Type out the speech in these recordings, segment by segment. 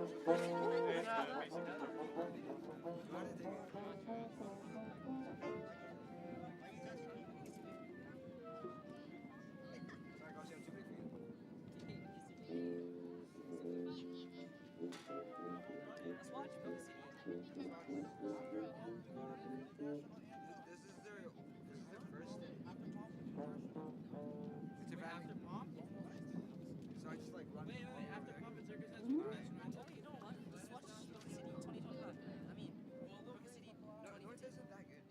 Let's watch Book City. This is their first day. It's your After Pomp? So I just like run. Wait, after Pomp and Circus has recessional. Oh, you know what? Let's watch Book City 2025. I mean, Book City. No, North isn't that good.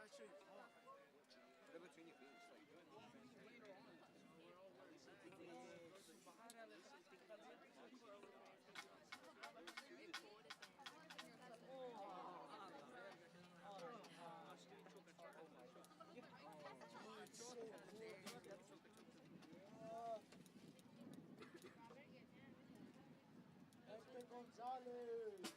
They're between your feet. It's like Gonzalez.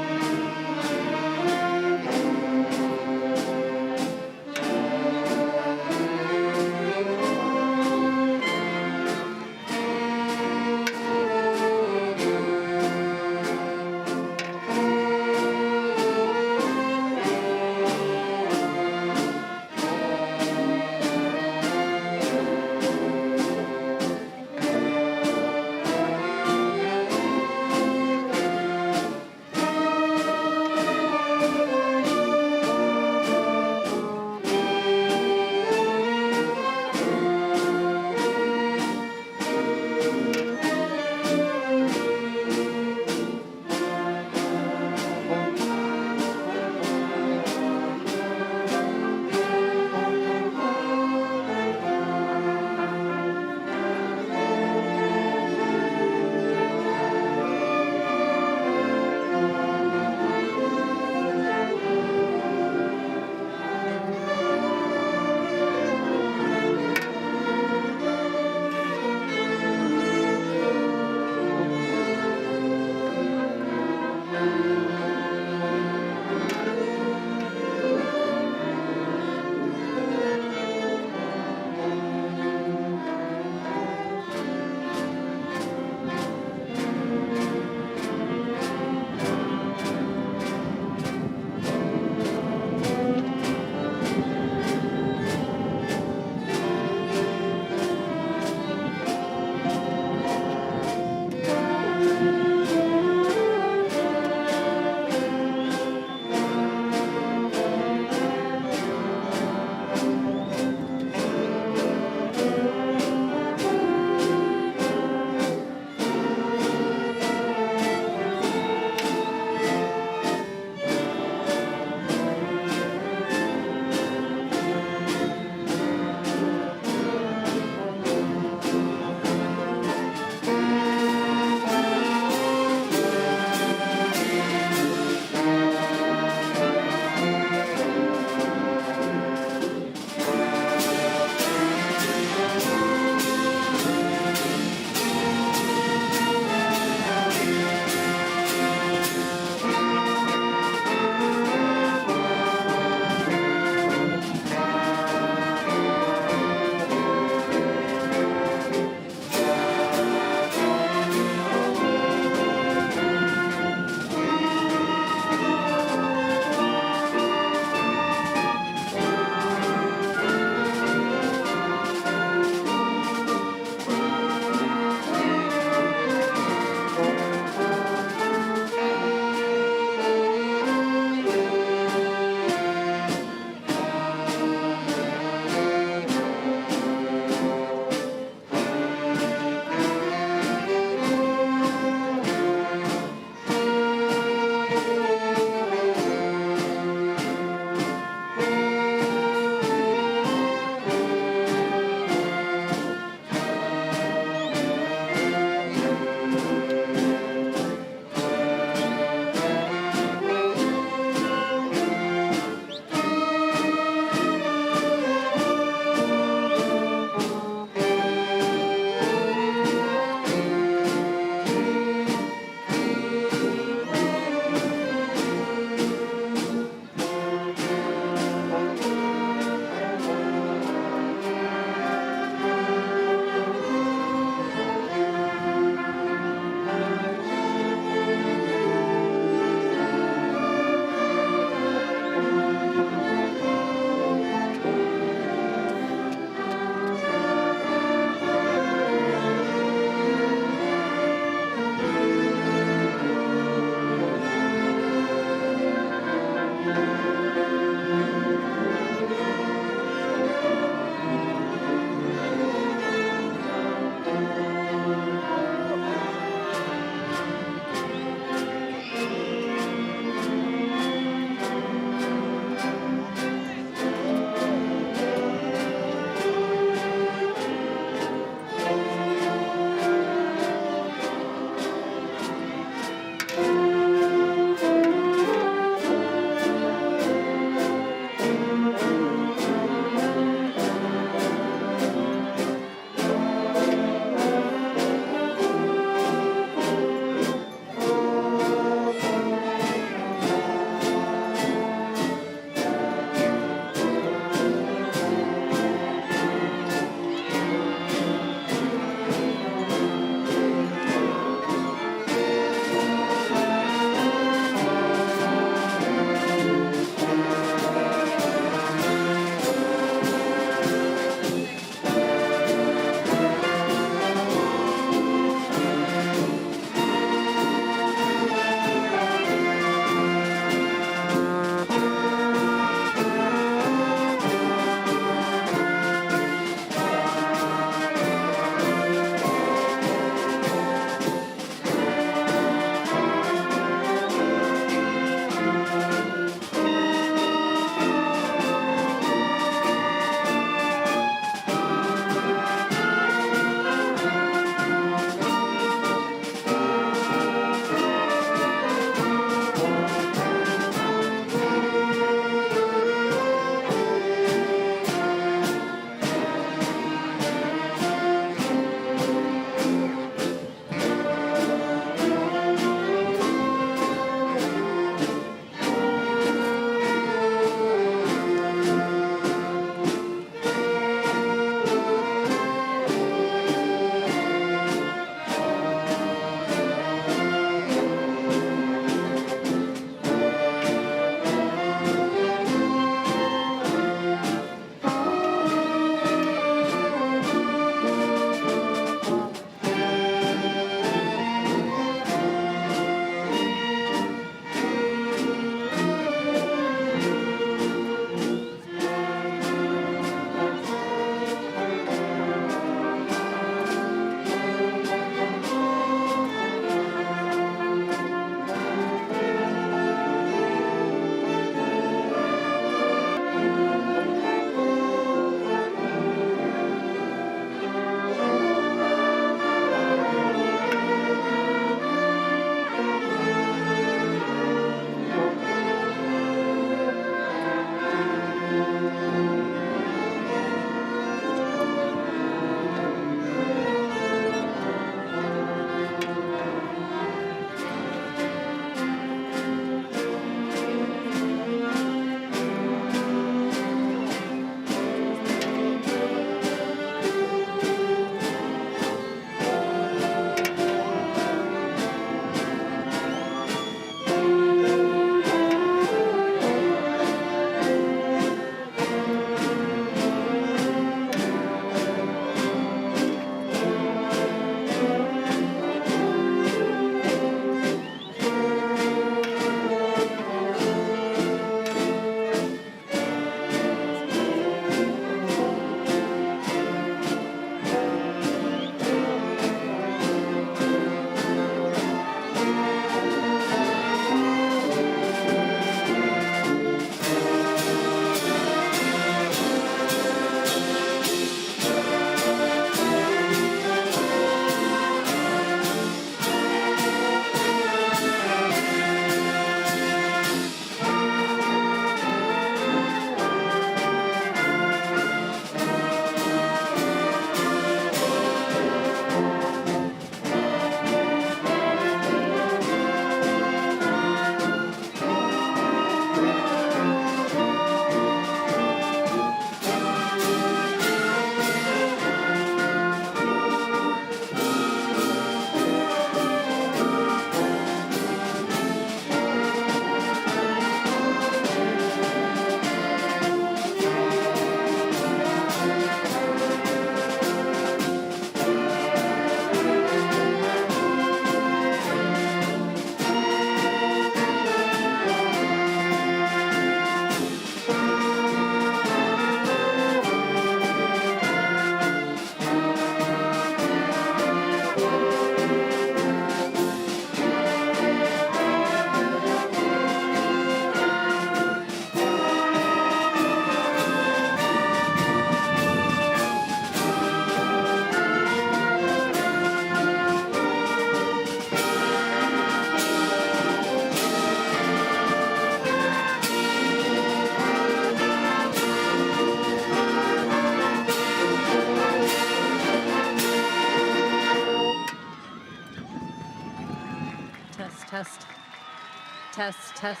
Test.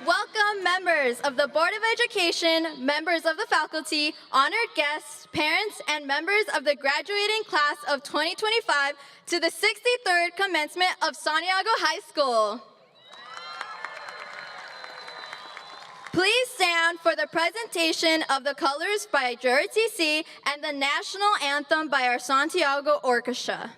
Welcome, members of the Board of Education, members of the faculty, honored guests, parents, and members of the graduating class of 2025 to the 63rd commencement of Santiago High School. Please stand for the presentation of the colors by JRTC and the national anthem by our Santiago Orchestra.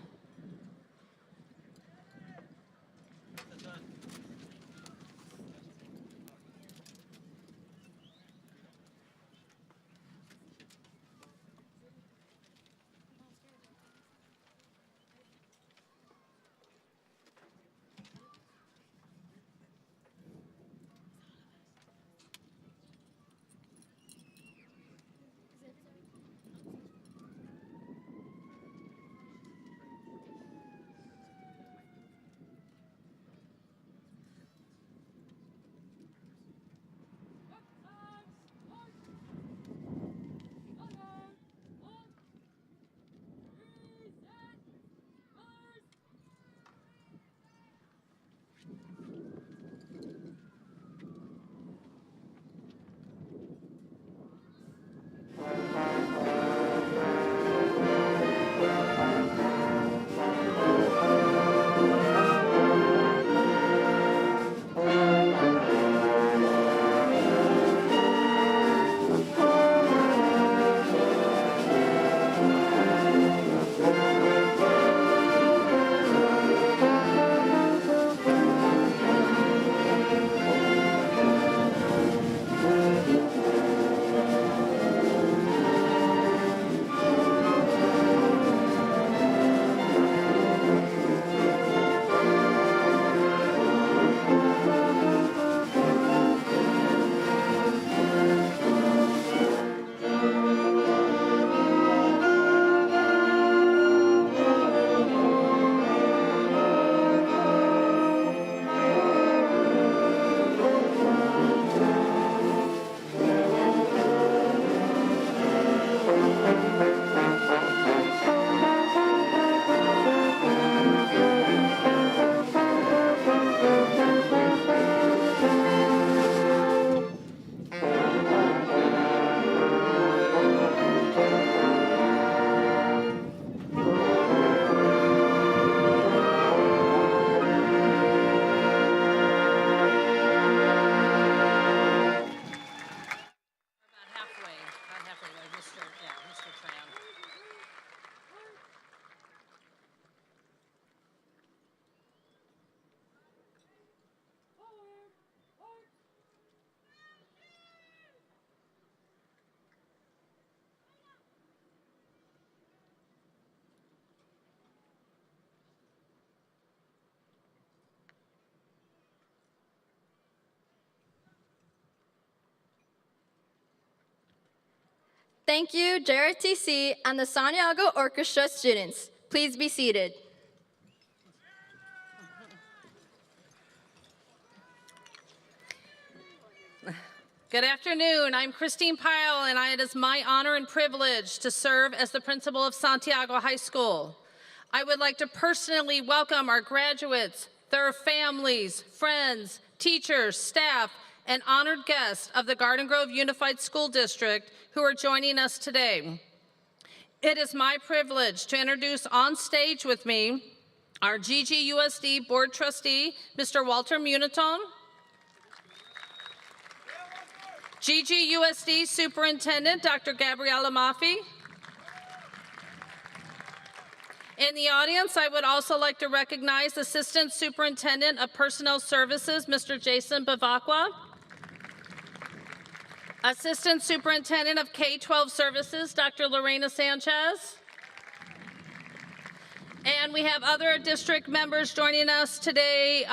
Thank you, JRTC and the Santiago Orchestra students. Please be seated. Good afternoon. I'm Christine Pyle, and it is my honor and privilege to serve as the principal of Santiago High School. I would like to personally welcome our graduates, their families, friends, teachers, staff, and honored guests of the Garden Grove Unified School District who are joining us today. It is my privilege to introduce on stage with me our GGUSD Board Trustee, Mr. Walter Muniton, GGUSD Superintendent, Dr. Gabriela Maffei. In the audience, I would also like to recognize Assistant Superintendent of Personnel Services, Mr. Jason Bavacqua, Assistant Superintendent of K-12 Services, Dr. Lorena Sanchez. And we have other district members joining us today,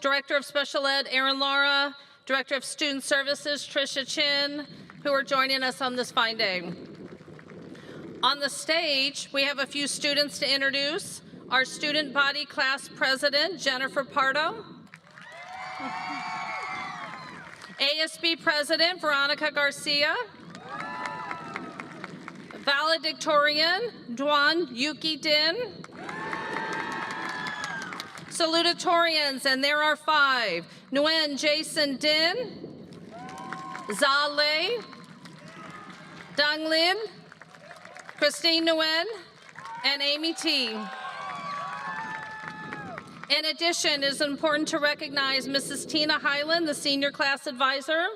Director of Special Ed, Aaron Lara, Director of Student Services, Tricia Chin, who are joining us on this fine day. On the stage, we have a few students to introduce. Our Student Body Class President, Jennifer Pardo. ASB President, Veronica Garcia. Valedictorian, Duan Yuki Din. Salutatorians, and there are 5. Nguyen Jason Din, Za Lei, Dang Lin, Christine Nguyen, and Amy T. In addition, it is important to recognize Mrs. Tina Hyland, the senior class advisor,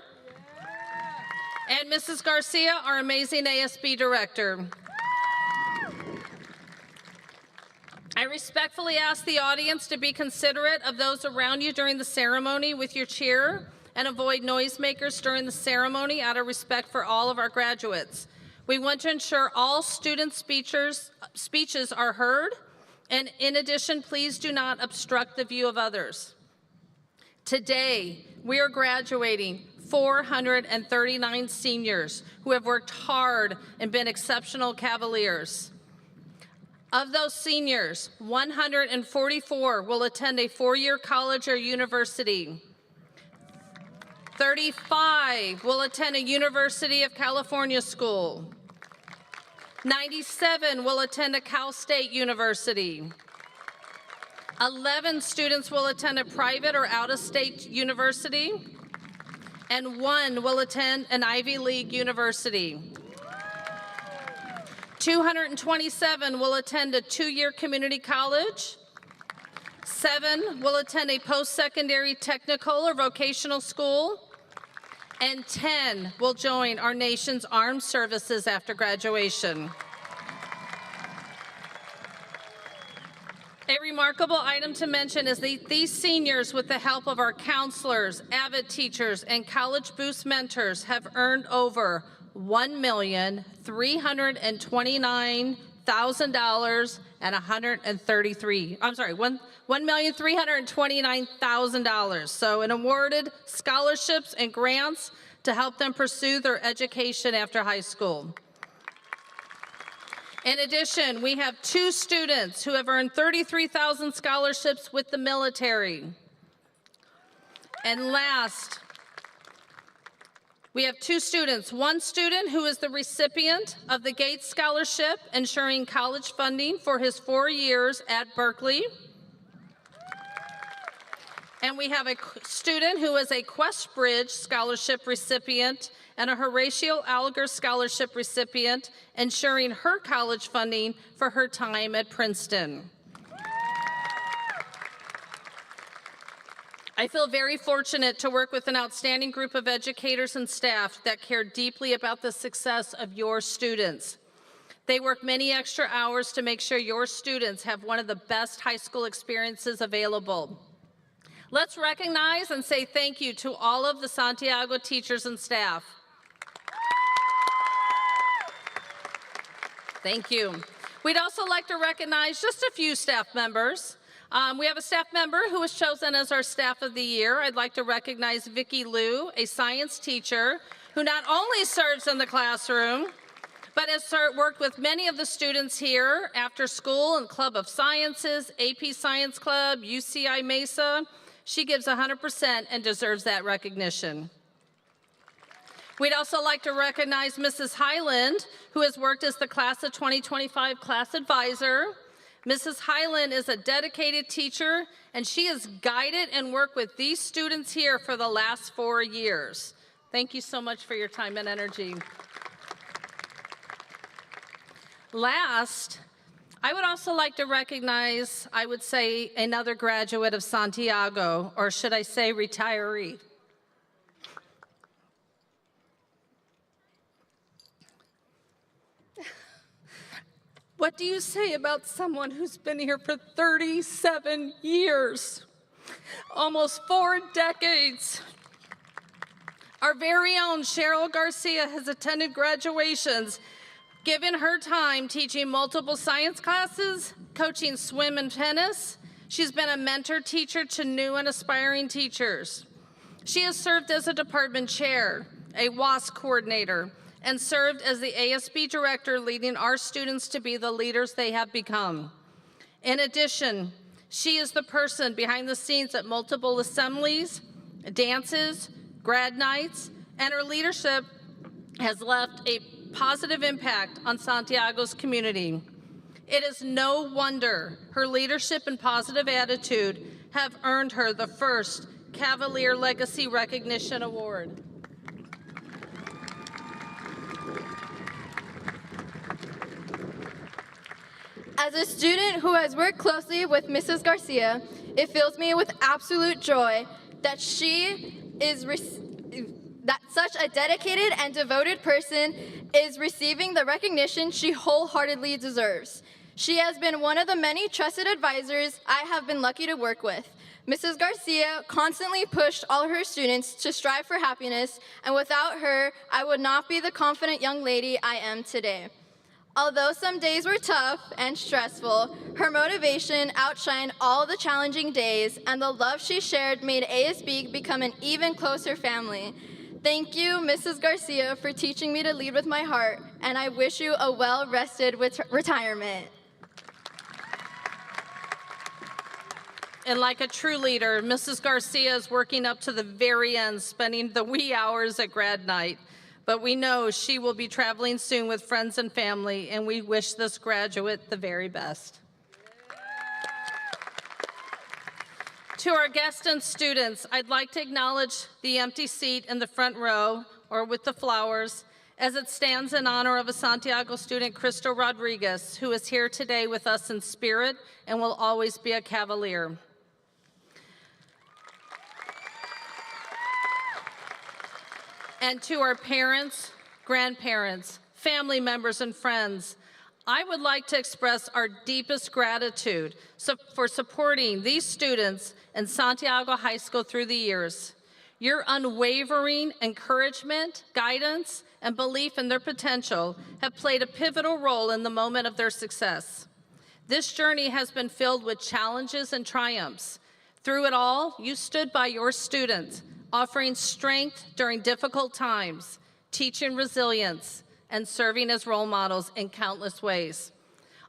and Mrs. Garcia, our amazing ASB director. I respectfully ask the audience to be considerate of those around you during the ceremony with your cheer and avoid noisemakers during the ceremony out of respect for all of our graduates. We want to ensure all student speeches are heard, and in addition, please do not obstruct the view of others. Today, we are graduating 439 seniors who have worked hard and been exceptional cavaliers. Of those seniors, 144 will attend a 4-year college or university. 35 will attend a University of California school. 97 will attend a Cal State University. 11 students will attend a private or out-of-state university, and 1 will attend an Ivy League university. 227 will attend a 2-year community college. 7 will attend a post-secondary technical or vocational school. And 10 will join our nation's armed services after graduation. A remarkable item to mention is these seniors, with the help of our counselors, avid teachers, and College Boost mentors, have earned over $1,329,000 and $1,329,000. So, in awarded scholarships and grants to help them pursue their education after high school. In addition, we have 2 students who have earned 33,000 scholarships with the military. And last, we have 2 students. 1 student who is the recipient of the Gates Scholarship, ensuring college funding for his 4 years at Berkeley. And we have a student who is a Questbridge Scholarship recipient and a Horatio Alger Scholarship recipient, ensuring her college funding for her time at Princeton. I feel very fortunate to work with an outstanding group of educators and staff that care deeply about the success of your students. They work many extra hours to make sure your students have one of the best high school experiences available. Let's recognize and say thank you to all of the Santiago teachers and staff. Thank you. We'd also like to recognize just a few staff members. We have a staff member who was chosen as our Staff of the Year. I'd like to recognize Vicki Liu, a science teacher who not only serves in the classroom, but has worked with many of the students here after school and Club of Sciences, AP Science Club, UCI Mesa. She gives 100% and deserves that recognition. We'd also like to recognize Mrs. Hyland, who has worked as the Class of 2025 class advisor. Mrs. Hyland is a dedicated teacher, and she has guided and worked with these students here for the last 4 years. Thank you so much for your time and energy. Last, I would also like to recognize, I would say, another graduate of Santiago, or should I say retiree. What do you say about someone who's been here for 37 years? Almost 4 decades. Our very own Cheryl Garcia has attended graduations, given her time teaching multiple science classes, coaching swim and tennis. She's been a mentor teacher to new and aspiring teachers. She has served as a department chair, a WASC coordinator, and served as the ASB director, leading our students to be the leaders they have become. In addition, she is the person behind the scenes at multiple assemblies, dances, grad nights, and her leadership has left a positive impact on Santiago's community. It is no wonder her leadership and positive attitude have earned her the first Cavalier Legacy Recognition Award. As a student who has worked closely with Mrs. Garcia, it fills me with absolute joy that that such a dedicated and devoted person is receiving the recognition she wholeheartedly deserves. She has been one of the many trusted advisors I have been lucky to work with. Mrs. Garcia constantly pushed all her students to strive for happiness, and without her, I would not be the confident young lady I am today. Although some days were tough and stressful, her motivation outshined all the challenging days, and the love she shared made ASB become an even closer family. Thank you, Mrs. Garcia, for teaching me to lead with my heart, and I wish you a well-rested retirement. And like a true leader, Mrs. Garcia is working up to the very end, spending the wee hours at grad night. But we know she will be traveling soon with friends and family, and we wish this graduate the very best. To our guests and students, I'd like to acknowledge the empty seat in the front row, or with the flowers, as it stands in honor of a Santiago student, Cristo Rodriguez, who is here today with us in spirit and will always be a Cavalier. And to our parents, grandparents, family members, and friends, I would like to express our deepest gratitude for supporting these students in Santiago High School through the years. Your unwavering encouragement, guidance, and belief in their potential have played a pivotal role in the moment of their success. This journey has been filled with challenges and triumphs. Through it all, you stood by your students, offering strength during difficult times, teaching resilience, and serving as role models in countless ways.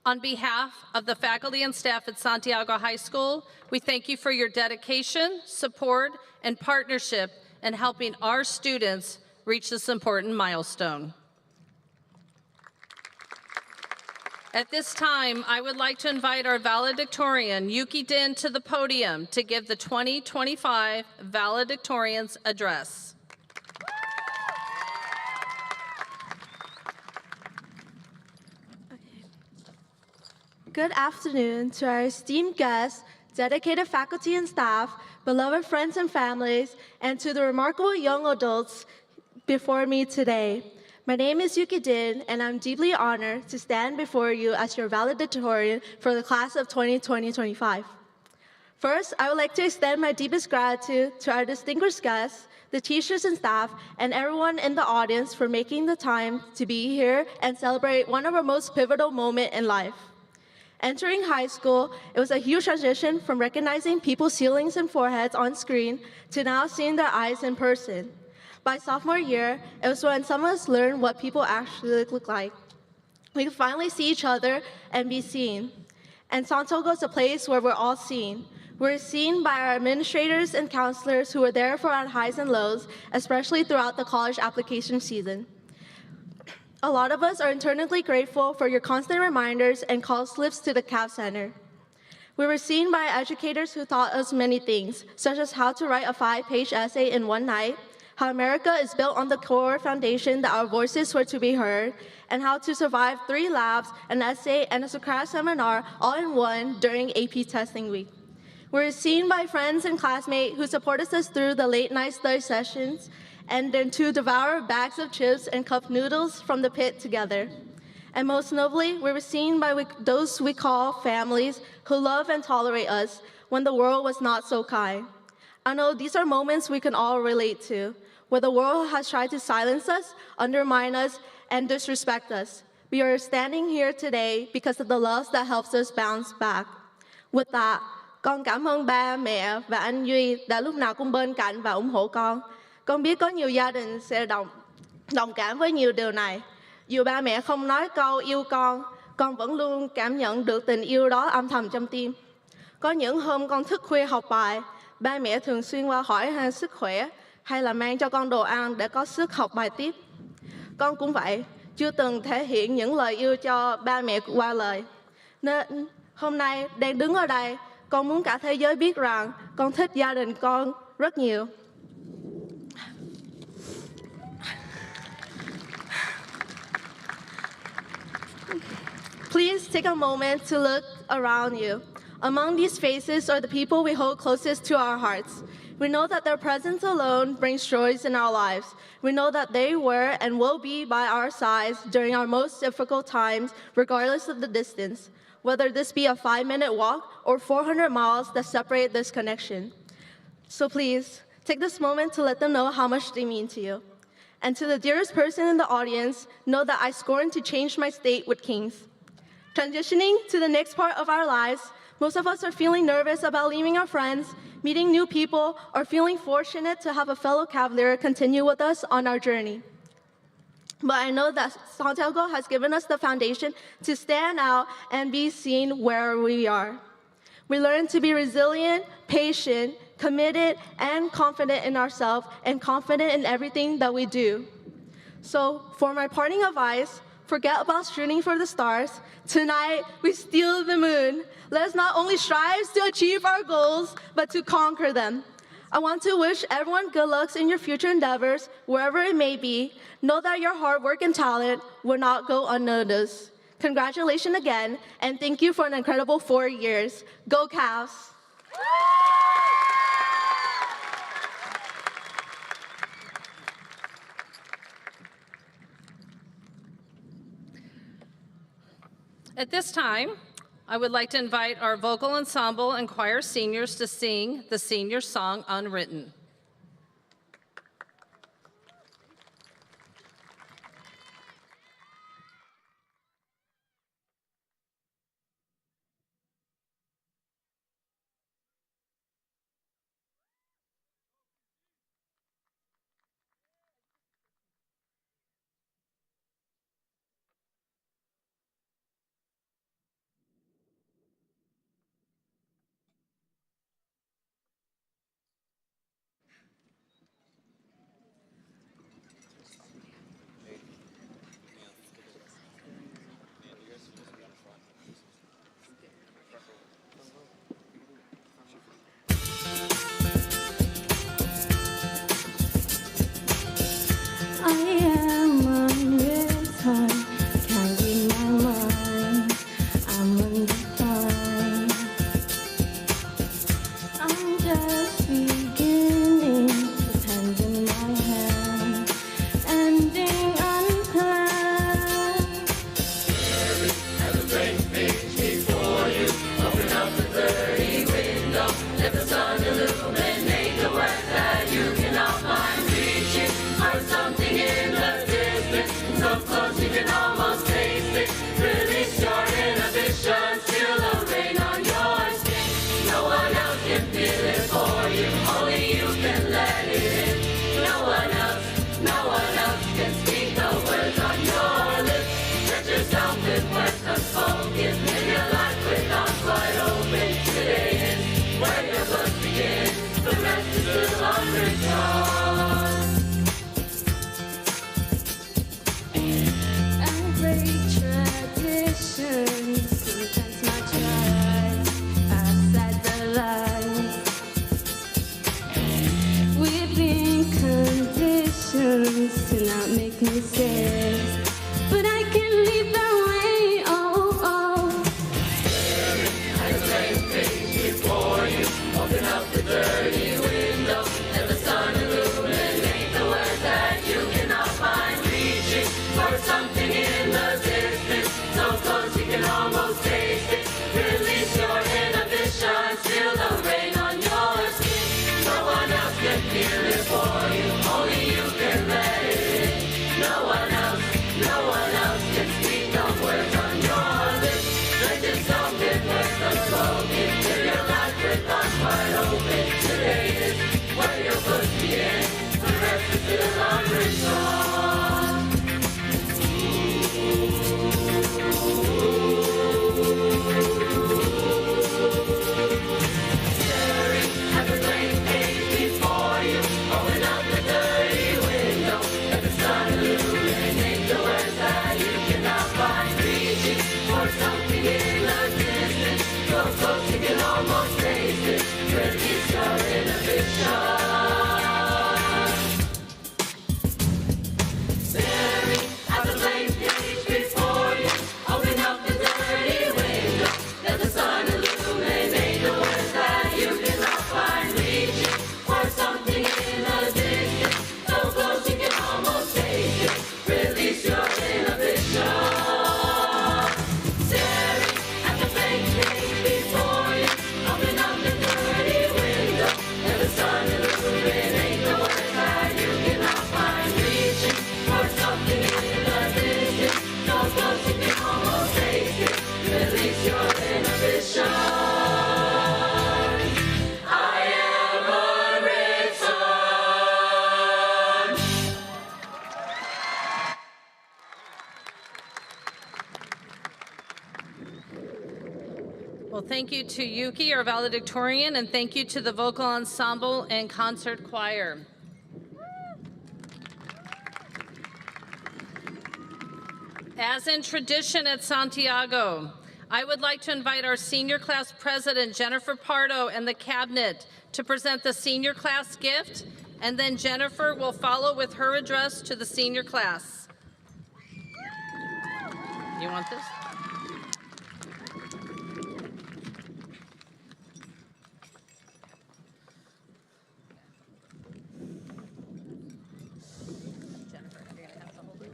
On behalf of the faculty and staff at Santiago High School, we thank you for your dedication, support, and partnership in helping our students reach this important milestone. At this time, I would like to invite our valedictorian, Yuki Din, to the podium to give the 2025 valedictorian's address. Good afternoon to our esteemed guests, dedicated faculty and staff, beloved friends and families, and to the remarkable young adults before me today. My name is Yuki Din, and I'm deeply honored to stand before you as your valedictorian for the class of 2020-25. First, I would like to extend my deepest gratitude to our distinguished guests, the teachers and staff, and everyone in the audience for making the time to be here and celebrate one of our most pivotal moments in life. Entering high school, it was a huge transition from recognizing people's ceilings and foreheads on screen to now seeing their eyes in person. By sophomore year, it was when some of us learned what people actually look like. We could finally see each other and be seen. And Santiago is a place where we're all seen. We're seen by our administrators and counselors who were there for our highs and lows, especially throughout the college application season. A lot of us are eternally grateful for your constant reminders and call slips to the CAV Center. We were seen by educators who taught us many things, such as how to write a 5-page essay in one night, how America is built on the core foundation that our voices were to be heard, and how to survive 3 labs, an essay, and a Socrates seminar all in one during AP testing week. We're seen by friends and classmates who supported us through the late night study sessions, and then to devour bags of chips and cup noodles from the pit together. And most notably, we were seen by those we call families who love and tolerate us when the world was not so kind. I know these are moments we can all relate to, where the world has tried to silence us, undermine us, and disrespect us. We are standing here today because of the love that helps us bounce back. With that, con cảm ơn ba, mẹ và anh Duy đã lúc nào cũng bên cạnh và ủng hộ con. Con biết có nhiều gia đình sẽ đồng cảm với nhiều điều này. Dù ba mẹ không nói câu yêu con vẫn luôn cảm nhận được tình yêu đó âm thầm trong tim. Có những hôm con thức khuya học bài, ba mẹ thường xuyên qua hỏi han sức khỏe hay là mang cho con đồ ăn để có sức học bài tiếp. Con cũng vậy, chưa từng thể hiện những lời yêu cho ba mẹ qua lời. Nên hôm nay đang đứng ở đây, con muốn cả thế giới biết rằng con thích gia đình con rất nhiều. Please take a moment to look around you. Among these faces are the people we hold closest to our hearts. We know that their presence alone brings joys in our lives. We know that they were and will be by our sides during our most difficult times, regardless of the distance, whether this be a 5-minute walk or 400 miles that separate this connection. So please, take this moment to let them know how much they mean to you. And to the dearest person in the audience, know that I scorn to change my state with kings. Transitioning to the next part of our lives, most of us are feeling nervous about leaving our friends, meeting new people, or feeling fortunate to have a fellow Cavalier continue with us on our journey. But I know that Santiago has given us the foundation to stand out and be seen where we are. We learn to be resilient, patient, committed, and confident in ourselves, and confident in everything that we do. So for my parting advice, forget about shooting for the stars. Tonight, we steal the moon. Let us not only strive to achieve our goals, but to conquer them. I want to wish everyone good luck in your future endeavors, wherever it may be. Know that your hard work and talent will not go unnoticed. Congratulations again, and thank you for an incredible 4 years. Go Cavs! At this time, I would like to invite our vocal ensemble and choir seniors to sing the senior song, Unwritten. Open up the door. Thank you to Yuki, our valedictorian, and thank you to the vocal ensemble and concert choir. As in tradition at Santiago, I would like to invite our senior class president, Jennifer Pardo, and the cabinet to present the senior class gift, and then Jennifer will follow with her address to the senior class. You want this?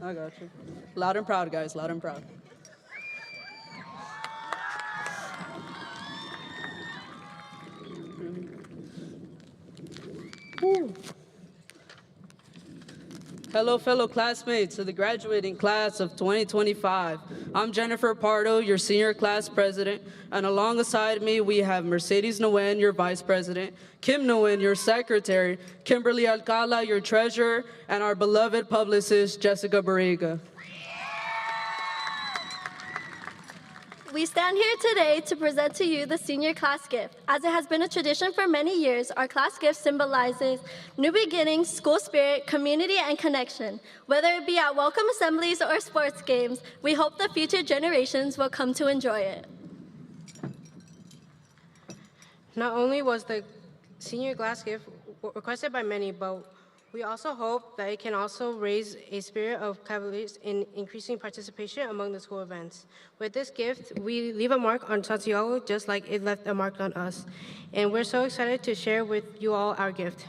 I got you. Loud and proud, guys, loud and proud. Woo. Hello, fellow classmates of the graduating class of 2025. I'm Jennifer Pardo, your senior class president, and alongside me we have Mercedes Nguyen, your vice president, Kim Nguyen, your secretary, Kimberly Alcala, your treasurer, and our beloved publicist, Jessica Barriga. We stand here today to present to you the senior class gift. As it has been a tradition for many years, our class gift symbolizes new beginnings, school spirit, community, and connection. Whether it be at welcome assemblies or sports games, we hope the future generations will come to enjoy it. Not only was the senior class gift requested by many, but we also hope that it can also raise a spirit of cavaliers in increasing participation among the school events. With this gift, we leave a mark on Santiago just like it left a mark on us. And we're so excited to share with you all our gift.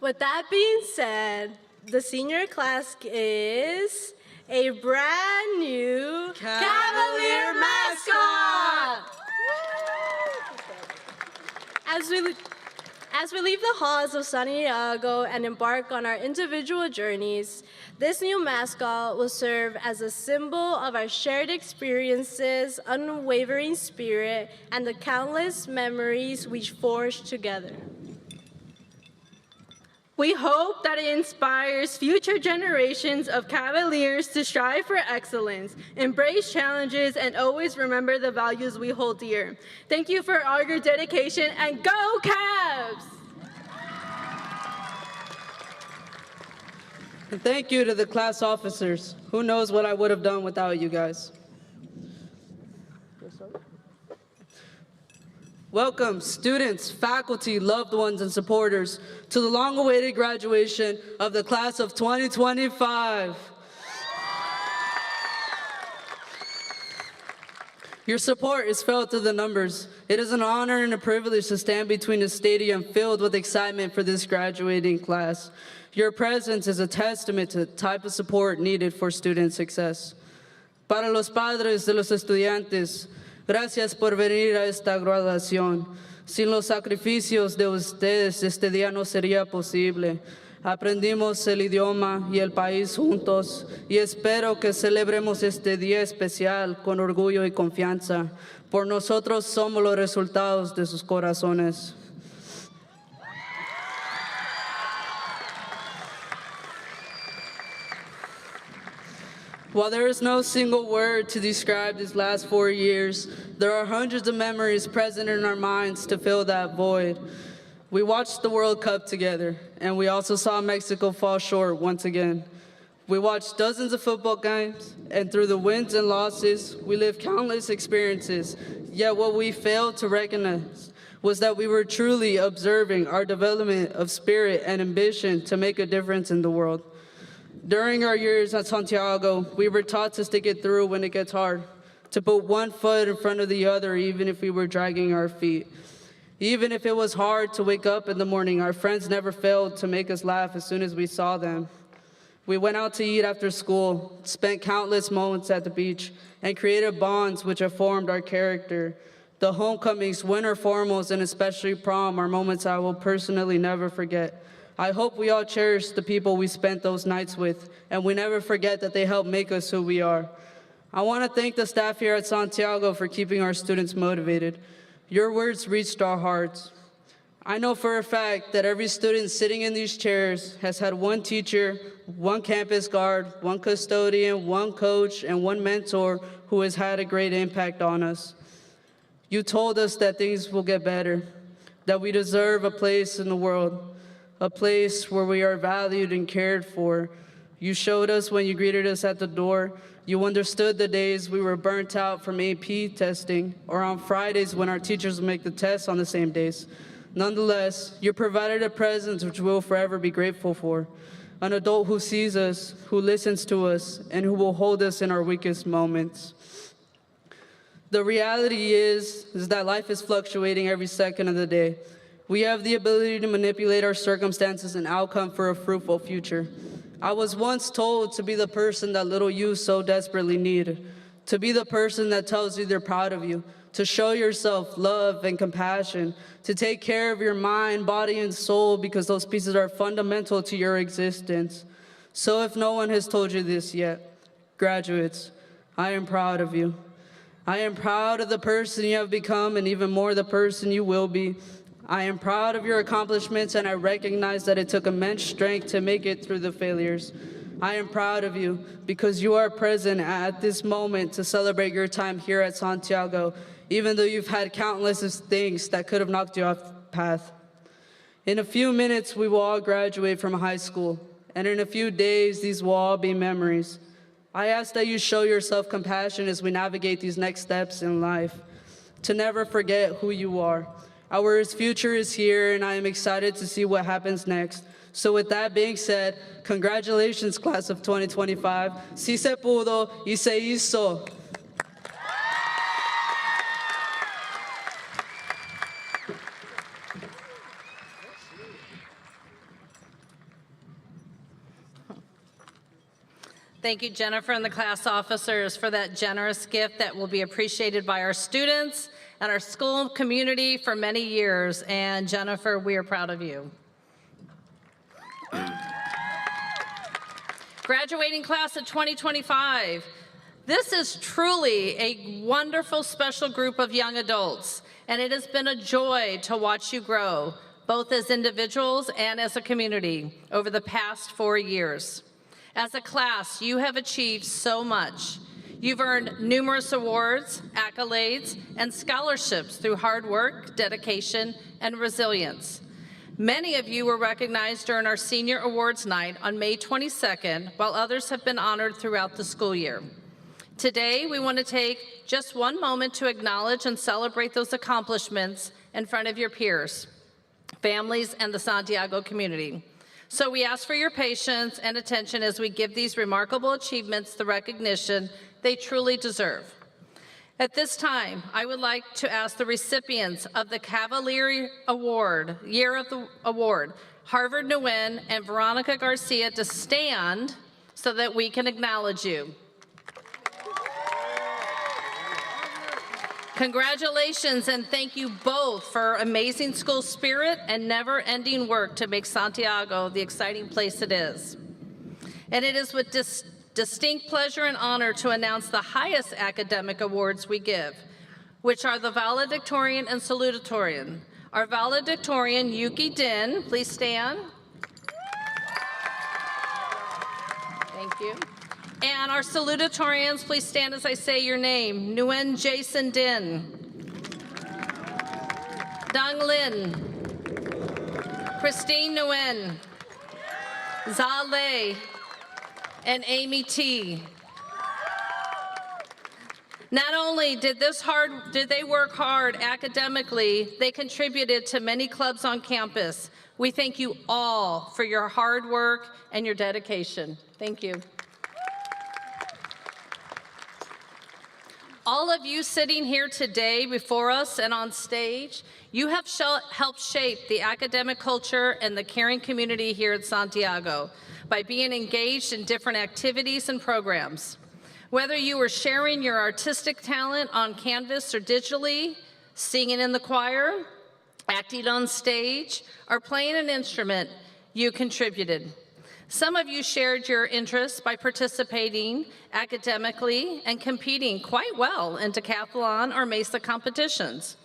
With that being said, the senior class is a brand new Cavalier mascot! As we leave the halls of Santiago and embark on our individual journeys, this new mascot will serve as a symbol of our shared experiences, unwavering spirit, and the countless memories we forged together. We hope that it inspires future generations of Cavaliers to strive for excellence, embrace challenges, and always remember the values we hold dear. Thank you for all your dedication, and go Cavs! And thank you to the class officers. Who knows what I would have done without you guys. Welcome, students, faculty, loved ones, and supporters, to the long-awaited graduation of the class of 2025. Your support is felt through the numbers. It is an honor and a privilege to stand between a stadium filled with excitement for this graduating class. Your presence is a testament to the type of support needed for student success. Para los padres de los estudiantes, gracias por venir a esta graduación. Sin los sacrificios de ustedes, este día no sería posible. Aprendimos el idioma y el país juntos y espero que celebremos este día especial con orgullo y confianza. Por nosotros somos los resultados de sus corazones. While there is no single word to describe these last 4 years, there are hundreds of memories present in our minds to fill that void. We watched the World Cup together, and we also saw Mexico fall short once again. We watched dozens of football games, and through the wins and losses, we lived countless experiences. Yet what we failed to recognize was that we were truly observing our development of spirit and ambition to make a difference in the world. During our years at Santiago, we were taught to stick it through when it gets hard, to put one foot in front of the other even if we were dragging our feet. Even if it was hard to wake up in the morning, our friends never failed to make us laugh as soon as we saw them. We went out to eat after school, spent countless moments at the beach, and created bonds which have formed our character. The homecomings, winter formals, and especially prom are moments I will personally never forget. I hope we all cherish the people we spent those nights with, and we never forget that they helped make us who we are. I want to thank the staff here at Santiago for keeping our students motivated. Your words reached our hearts. I know for a fact that every student sitting in these chairs has had one teacher, one campus guard, one custodian, one coach, and one mentor who has had a great impact on us. You told us that things will get better, that we deserve a place in the world, a place where we are valued and cared for. You showed us when you greeted us at the door. You understood the days we were burnt out from AP testing, or on Fridays when our teachers would make the tests on the same days. Nonetheless, you provided a presence which we'll forever be grateful for. An adult who sees us, who listens to us, and who will hold us in our weakest moments. The reality is that life is fluctuating every second of the day. We have the ability to manipulate our circumstances and outcome for a fruitful future. I was once told to be the person that little you so desperately need, to be the person that tells you they're proud of you, to show yourself love and compassion, to take care of your mind, body, and soul because those pieces are fundamental to your existence. So if no one has told you this yet, graduates, I am proud of you. I am proud of the person you have become and even more the person you will be. I am proud of your accomplishments, and I recognize that it took immense strength to make it through the failures. I am proud of you because you are present at this moment to celebrate your time here at Santiago, even though you've had countless things that could have knocked you off path. In a few minutes, we will all graduate from high school, and in a few days, these will all be memories. I ask that you show yourself compassion as we navigate these next steps in life, to never forget who you are. Our future is here, and I am excited to see what happens next. So with that being said, congratulations, class of 2025. Sí se pudo y se hizo. Thank you, Jennifer, and the class officers for that generous gift that will be appreciated by our students and our school community for many years. And Jennifer, we are proud of you. Graduating class of 2025. This is truly a wonderful, special group of young adults, and it has been a joy to watch you grow, both as individuals and as a community, over the past 4 years. As a class, you have achieved so much. You've earned numerous awards, accolades, and scholarships through hard work, dedication, and resilience. Many of you were recognized during our Senior Awards Night on May 22nd, while others have been honored throughout the school year. Today, we want to take just one moment to acknowledge and celebrate those accomplishments in front of your peers, families, and the Santiago community. So we ask for your patience and attention as we give these remarkable achievements the recognition they truly deserve. At this time, I would like to ask the recipients of the Cavalier Award, Year of the Award, Harvard Nguyen and Veronica Garcia, to stand so that we can acknowledge you. Congratulations, and thank you both for amazing school spirit and never-ending work to make Santiago the exciting place it is. And it is with distinct pleasure and honor to announce the highest academic awards we give, which are the Valedictorian and Salutatorian. Our Valedictorian, Yuki Din, please stand. Thank you. And our salutatorians, please stand as I say your name. Nguyen Jason Din. Dong Lin. Christine Nguyen. Za Lei. And Amy T. Not only did they work hard academically, they contributed to many clubs on campus. We thank you all for your hard work and your dedication. Thank you. All of you sitting here today before us and on stage, you have helped shape the academic culture and the caring community here at Santiago by being engaged in different activities and programs. Whether you were sharing your artistic talent on canvas or digitally, singing in the choir, acting on stage, or playing an instrument, you contributed. Some of you shared your interests by participating academically and competing quite well in decathlon or MESA competitions.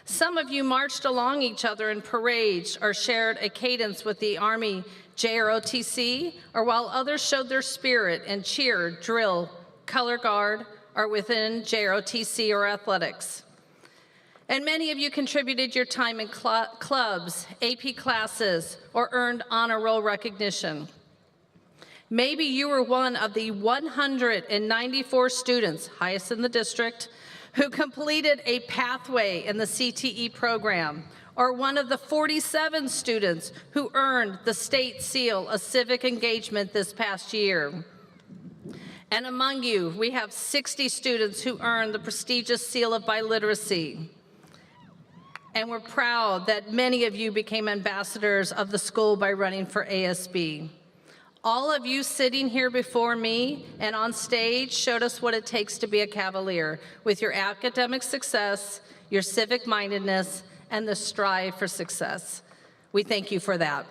Some of you marched along each other in parades or shared a cadence with the Army JROTC, or while others showed their spirit and cheered, drill, color guard, or within JROTC or athletics. And many of you contributed your time in clubs, AP classes, or earned honor roll recognition. Maybe you were one of the 194 students, highest in the district, who completed a pathway in the CTE program, or one of the 47 students who earned the State Seal of Civic Engagement this past year. And among you, we have 60 students who earned the prestigious Seal of Biliteracy. And we're proud that many of you became ambassadors of the school by running for ASB. All of you sitting here before me and on stage showed us what it takes to be a Cavalier with your academic success, your civic mindedness, and the strive for success. We thank you for that.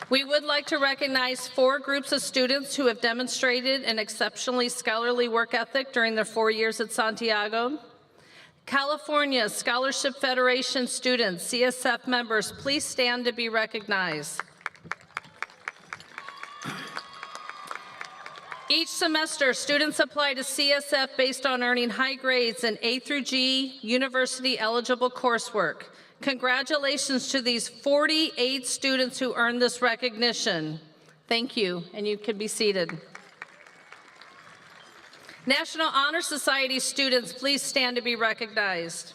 We would like to recognize 4 groups of students who have demonstrated an exceptionally scholarly work ethic during their 4 years at Santiago. California Scholarship Federation students, CSF members, please stand to be recognized. Each semester, students apply to CSF based on earning high grades in A through G university-eligible coursework. Congratulations to these 48 students who earned this recognition. Thank you, and you can be seated. National Honor Society students, please stand to be recognized.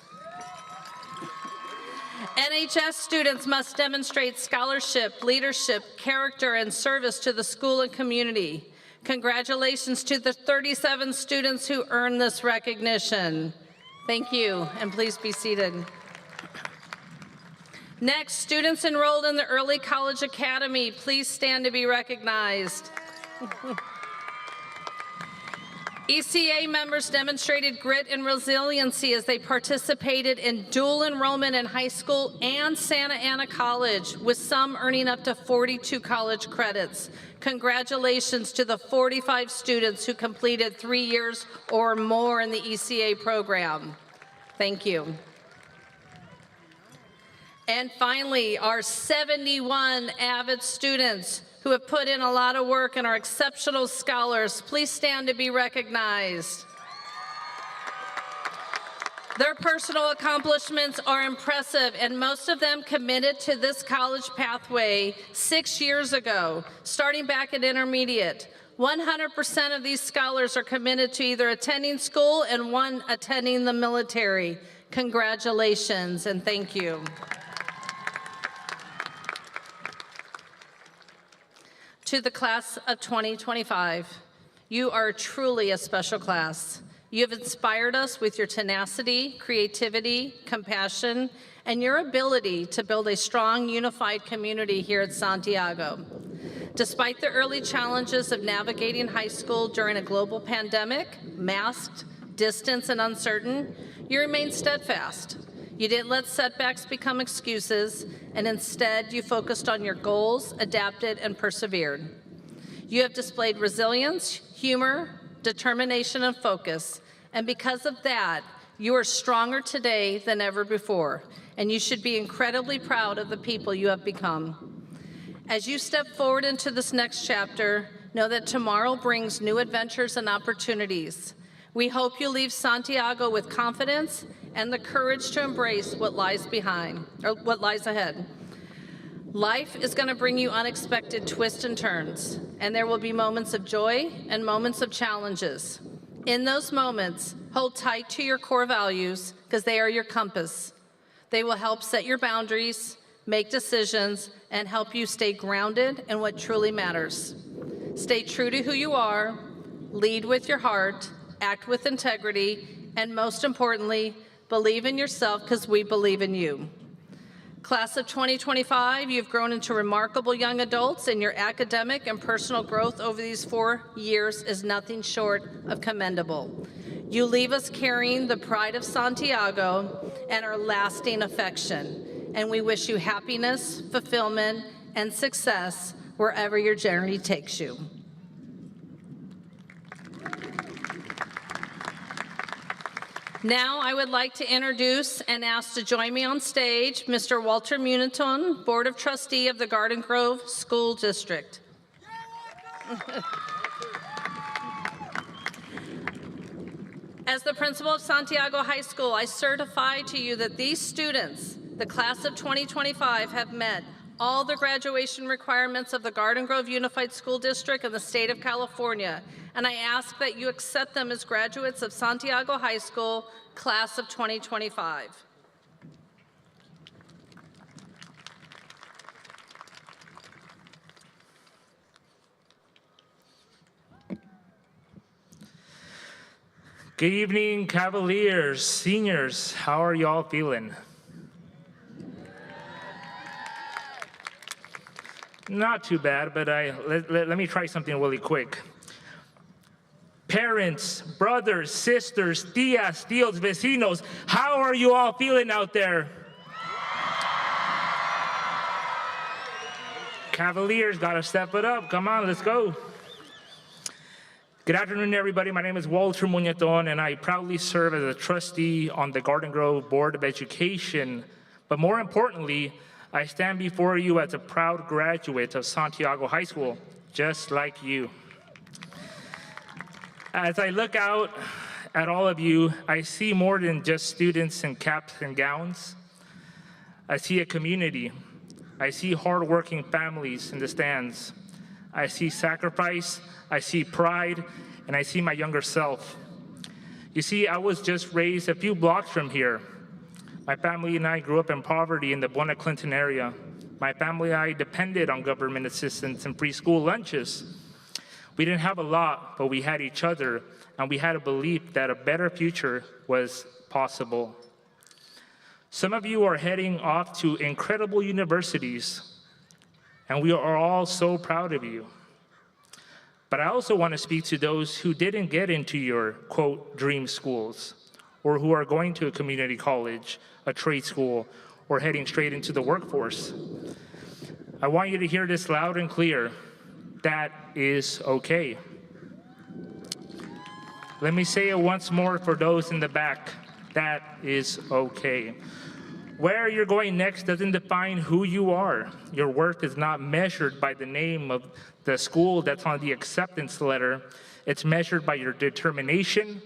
NHS students must demonstrate scholarship, leadership, character, and service to the school and community. Congratulations to the 37 students who earned this recognition. Thank you, and please be seated. Next, students enrolled in the Early College Academy, please stand to be recognized. ECA members demonstrated grit and resiliency as they participated in dual enrollment in high school and Santa Ana College, with some earning up to 42 college credits. Congratulations to the 45 students who completed 3 years or more in the ECA program. Thank you. And finally, our 71 avid students who have put in a lot of work and are exceptional scholars, please stand to be recognized. Their personal accomplishments are impressive, and most of them committed to this college pathway 6 years ago, starting back at intermediate. 100% of these scholars are committed to either attending school and one attending the military. Congratulations and thank you. To the class of 2025, you are truly a special class. You have inspired us with your tenacity, creativity, compassion, and your ability to build a strong, unified community here at Santiago. Despite the early challenges of navigating high school during a global pandemic, masked, distant, and uncertain, you remained steadfast. You didn't let setbacks become excuses, and instead you focused on your goals, adapted, and persevered. You have displayed resilience, humor, determination, and focus, and because of that, you are stronger today than ever before, and you should be incredibly proud of the people you have become. As you step forward into this next chapter, know that tomorrow brings new adventures and opportunities. We hope you leave Santiago with confidence and the courage to embrace what lies ahead. Life is going to bring you unexpected twists and turns, and there will be moments of joy and moments of challenges. In those moments, hold tight to your core values because they are your compass. They will help set your boundaries, make decisions, and help you stay grounded in what truly matters. Stay true to who you are, lead with your heart, act with integrity, and most importantly, believe in yourself because we believe in you. Class of 2025, you've grown into remarkable young adults, and your academic and personal growth over these 4 years is nothing short of commendable. You leave us carrying the pride of Santiago and our lasting affection, and we wish you happiness, fulfillment, and success wherever your journey takes you. Now I would like to introduce and ask to join me on stage Mr. Walter Muniton, Board of Trustee of the Garden Grove School District. As the principal of Santiago High School, I certify to you that these students, the class of 2025, have met all the graduation requirements of the Garden Grove Unified School District in the state of California, and I ask that you accept them as graduates of Santiago High School, class of 2025. Good evening, Cavaliers, seniors. How are y'all feeling? Not too bad, but let me try something really quick. Parents, brothers, sisters, tias, tíos, vecinos, how are you all feeling out there? Cavaliers, gotta step it up. Come on, let's go. Good afternoon, everybody. My name is Walter Muniton, and I proudly serve as a trustee on the Garden Grove Board of Education. But more importantly, I stand before you as a proud graduate of Santiago High School, just like you. As I look out at all of you, I see more than just students in caps and gowns. I see a community. I see hardworking families in the stands. I see sacrifice, I see pride, and I see my younger self. You see, I was just raised a few blocks from here. My family and I grew up in poverty in the Buena Clinton area. My family and I depended on government assistance and free school lunches. We didn't have a lot, but we had each other, and we had a belief that a better future was possible. Some of you are heading off to incredible universities, and we are all so proud of you. But I also want to speak to those who didn't get into your, quote, dream schools, or who are going to a community college, a trade school, or heading straight into the workforce. I want you to hear this loud and clear. That is okay. Let me say it once more for those in the back. That is okay. Where you're going next doesn't define who you are. Your worth is not measured by the name of the school that's on the acceptance letter. It's measured by your determination,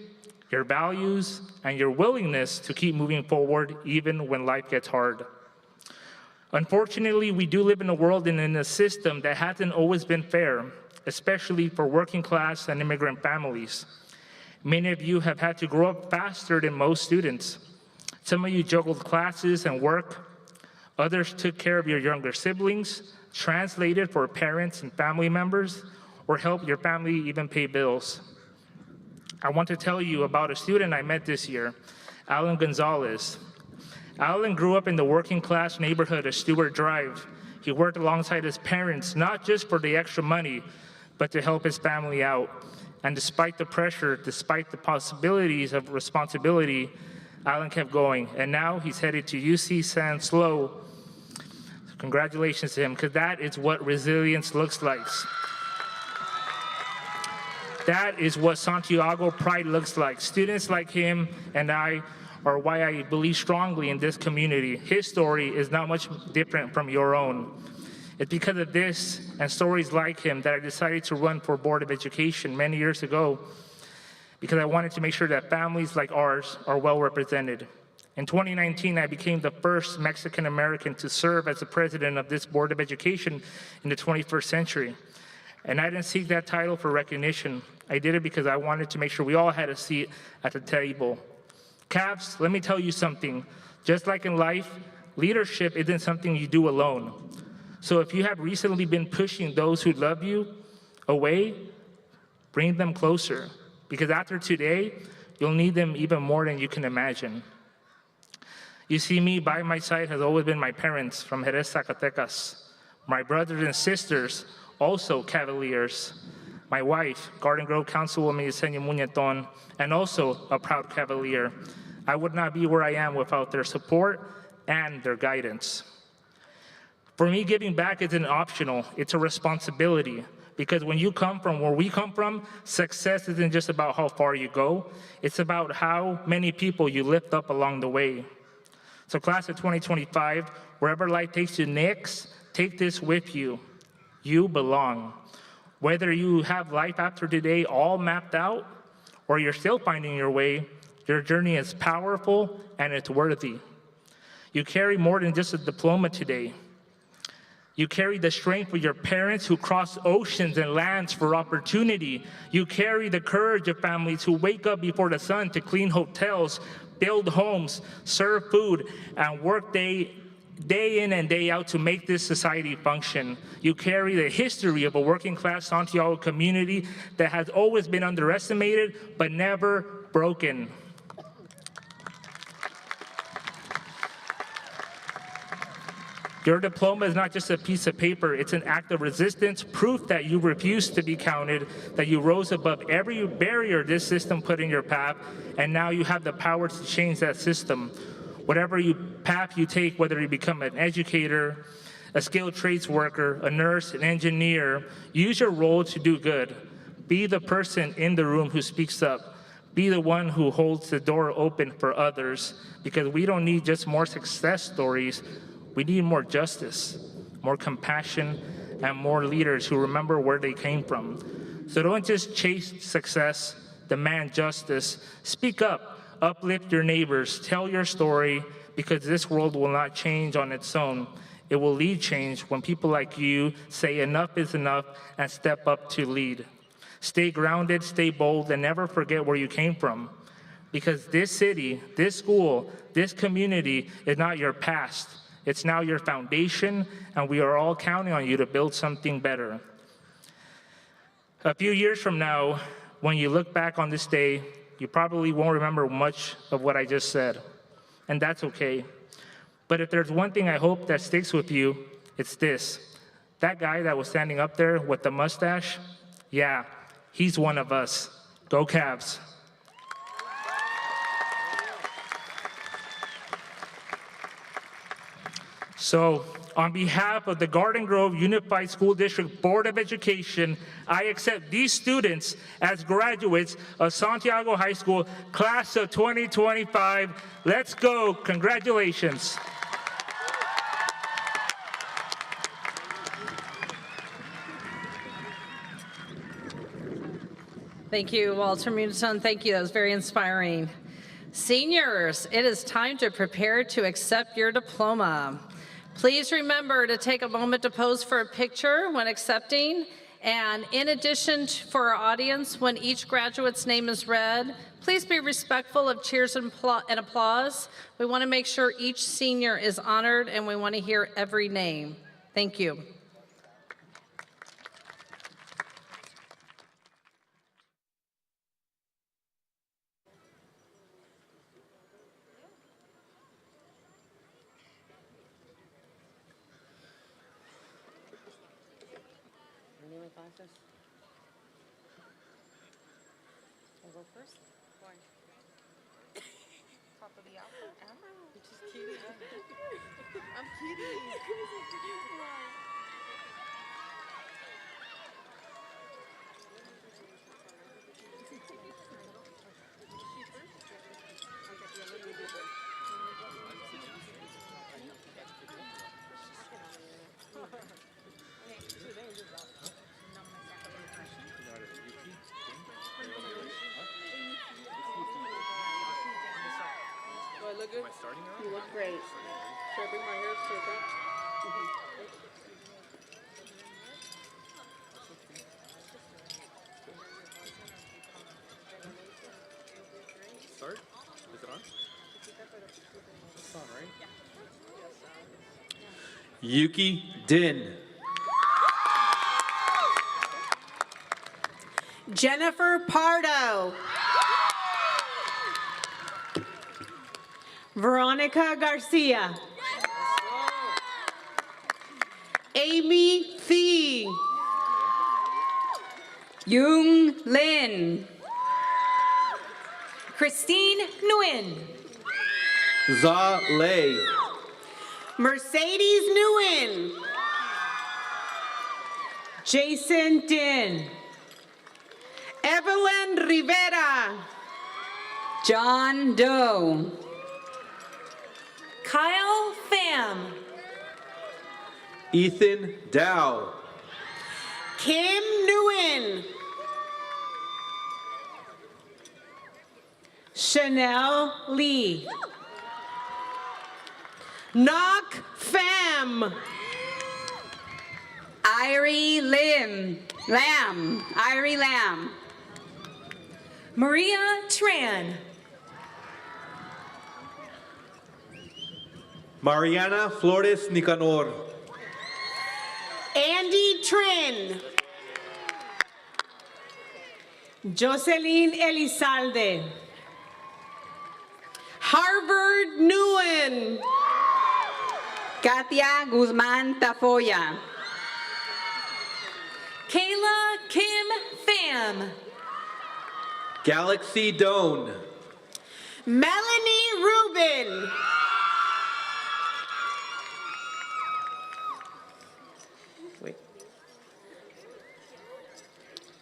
your values, and your willingness to keep moving forward even when life gets hard. Unfortunately, we do live in a world and in a system that hasn't always been fair, especially for working class and immigrant families. Many of you have had to grow up faster than most students. Some of you juggled classes and work. Others took care of your younger siblings, translated for parents and family members, or helped your family even pay bills. I want to tell you about a student I met this year, Alan Gonzalez. Alan grew up in the working class neighborhood of Stewart Drive. He worked alongside his parents, not just for the extra money, but to help his family out. And despite the pressure, despite the possibilities of responsibility, Alan kept going. And now he's headed to UC San Slo. Congratulations to him, because that is what resilience looks like. That is what Santiago pride looks like. Students like him and I are why I believe strongly in this community. His story is not much different from your own. It's because of this and stories like him that I decided to run for Board of Education many years ago, because I wanted to make sure that families like ours are well represented. In 2019, I became the first Mexican American to serve as the president of this Board of Education in the 21st century. And I didn't seek that title for recognition. I did it because I wanted to make sure we all had a seat at the table. Cavs, let me tell you something. Just like in life, leadership isn't something you do alone. So if you have recently been pushing those who love you away, bring them closer. Because after today, you'll need them even more than you can imagine. You see, me by my side has always been my parents from Jerez, Zacatecas. My brothers and sisters, also Cavaliers. My wife, Garden Grove Councilwoman Yesenia Muñeton, and also a proud Cavalier. I would not be where I am without their support and their guidance. For me, giving back isn't optional, it's a responsibility. Because when you come from where we come from, success isn't just about how far you go. It's about how many people you lift up along the way. So class of 2025, wherever life takes you next, take this with you. You belong. Whether you have life after today all mapped out, or you're still finding your way, your journey is powerful and it's worthy. You carry more than just a diploma today. You carry the strength of your parents who crossed oceans and lands for opportunity. You carry the courage of families who wake up before the sun to clean hotels, build homes, serve food, and work day in and day out to make this society function. You carry the history of a working-class Santiago community that has always been underestimated but never broken. Your diploma is not just a piece of paper, it's an act of resistance, proof that you refused to be counted, that you rose above every barrier this system put in your path, and now you have the power to change that system. Whatever path you take, whether you become an educator, a skilled trades worker, a nurse, an engineer, use your role to do good. Be the person in the room who speaks up. Be the one who holds the door open for others, because we don't need just more success stories. We need more justice, more compassion, and more leaders who remember where they came from. So don't just chase success, demand justice. Speak up, uplift your neighbors, tell your story, because this world will not change on its own. It will lead change when people like you say enough is enough and step up to lead. Stay grounded, stay bold, and never forget where you came from. Because this city, this school, this community is not your past. It's now your foundation, and we are all counting on you to build something better. A few years from now, when you look back on this day, you probably won't remember much of what I just said, and that's okay. But if there's one thing I hope that sticks with you, it's this. That guy that was standing up there with the mustache, yeah, he's one of us. Go Cavs. So, on behalf of the Garden Grove Unified School District Board of Education, I accept these students as graduates of Santiago High School, class of 2025. Let's go. Congratulations. Thank you, Walter Muniton. Thank you. That was very inspiring. Seniors, it is time to prepare to accept your diploma. Please remember to take a moment to pose for a picture when accepting. And in addition, for our audience, when each graduate's name is read, please be respectful of cheers and applause. We want to make sure each senior is honored, and we want to hear every name. Thank you. I'll go first. Top of the alphabet. Just kidding. I'm kidding. Do I look good? Am I starting now? You look great. Should I bring my hair to the front? Start? Is it on? It's on, right? Yuki Din. Jennifer Pardo. Veronica Garcia. Amy Thie. Yung Lin. Christine Nguyen. Za Lei. Mercedes Nguyen. Jason Din. Evelyn Rivera. John Doe. Kyle Pham. Ethan Dow. Kim Nguyen. Chanel Lee. Nok Pham. Irie Lamb. Irie Lamb. Maria Tran. Mariana Flores Nicanor. Andy Trin. Jocelyn Elizalde. Harvard Nguyen. Katia Guzman Tafoya. Kayla Kim Pham. Galaxy Doan. Melanie Rubin.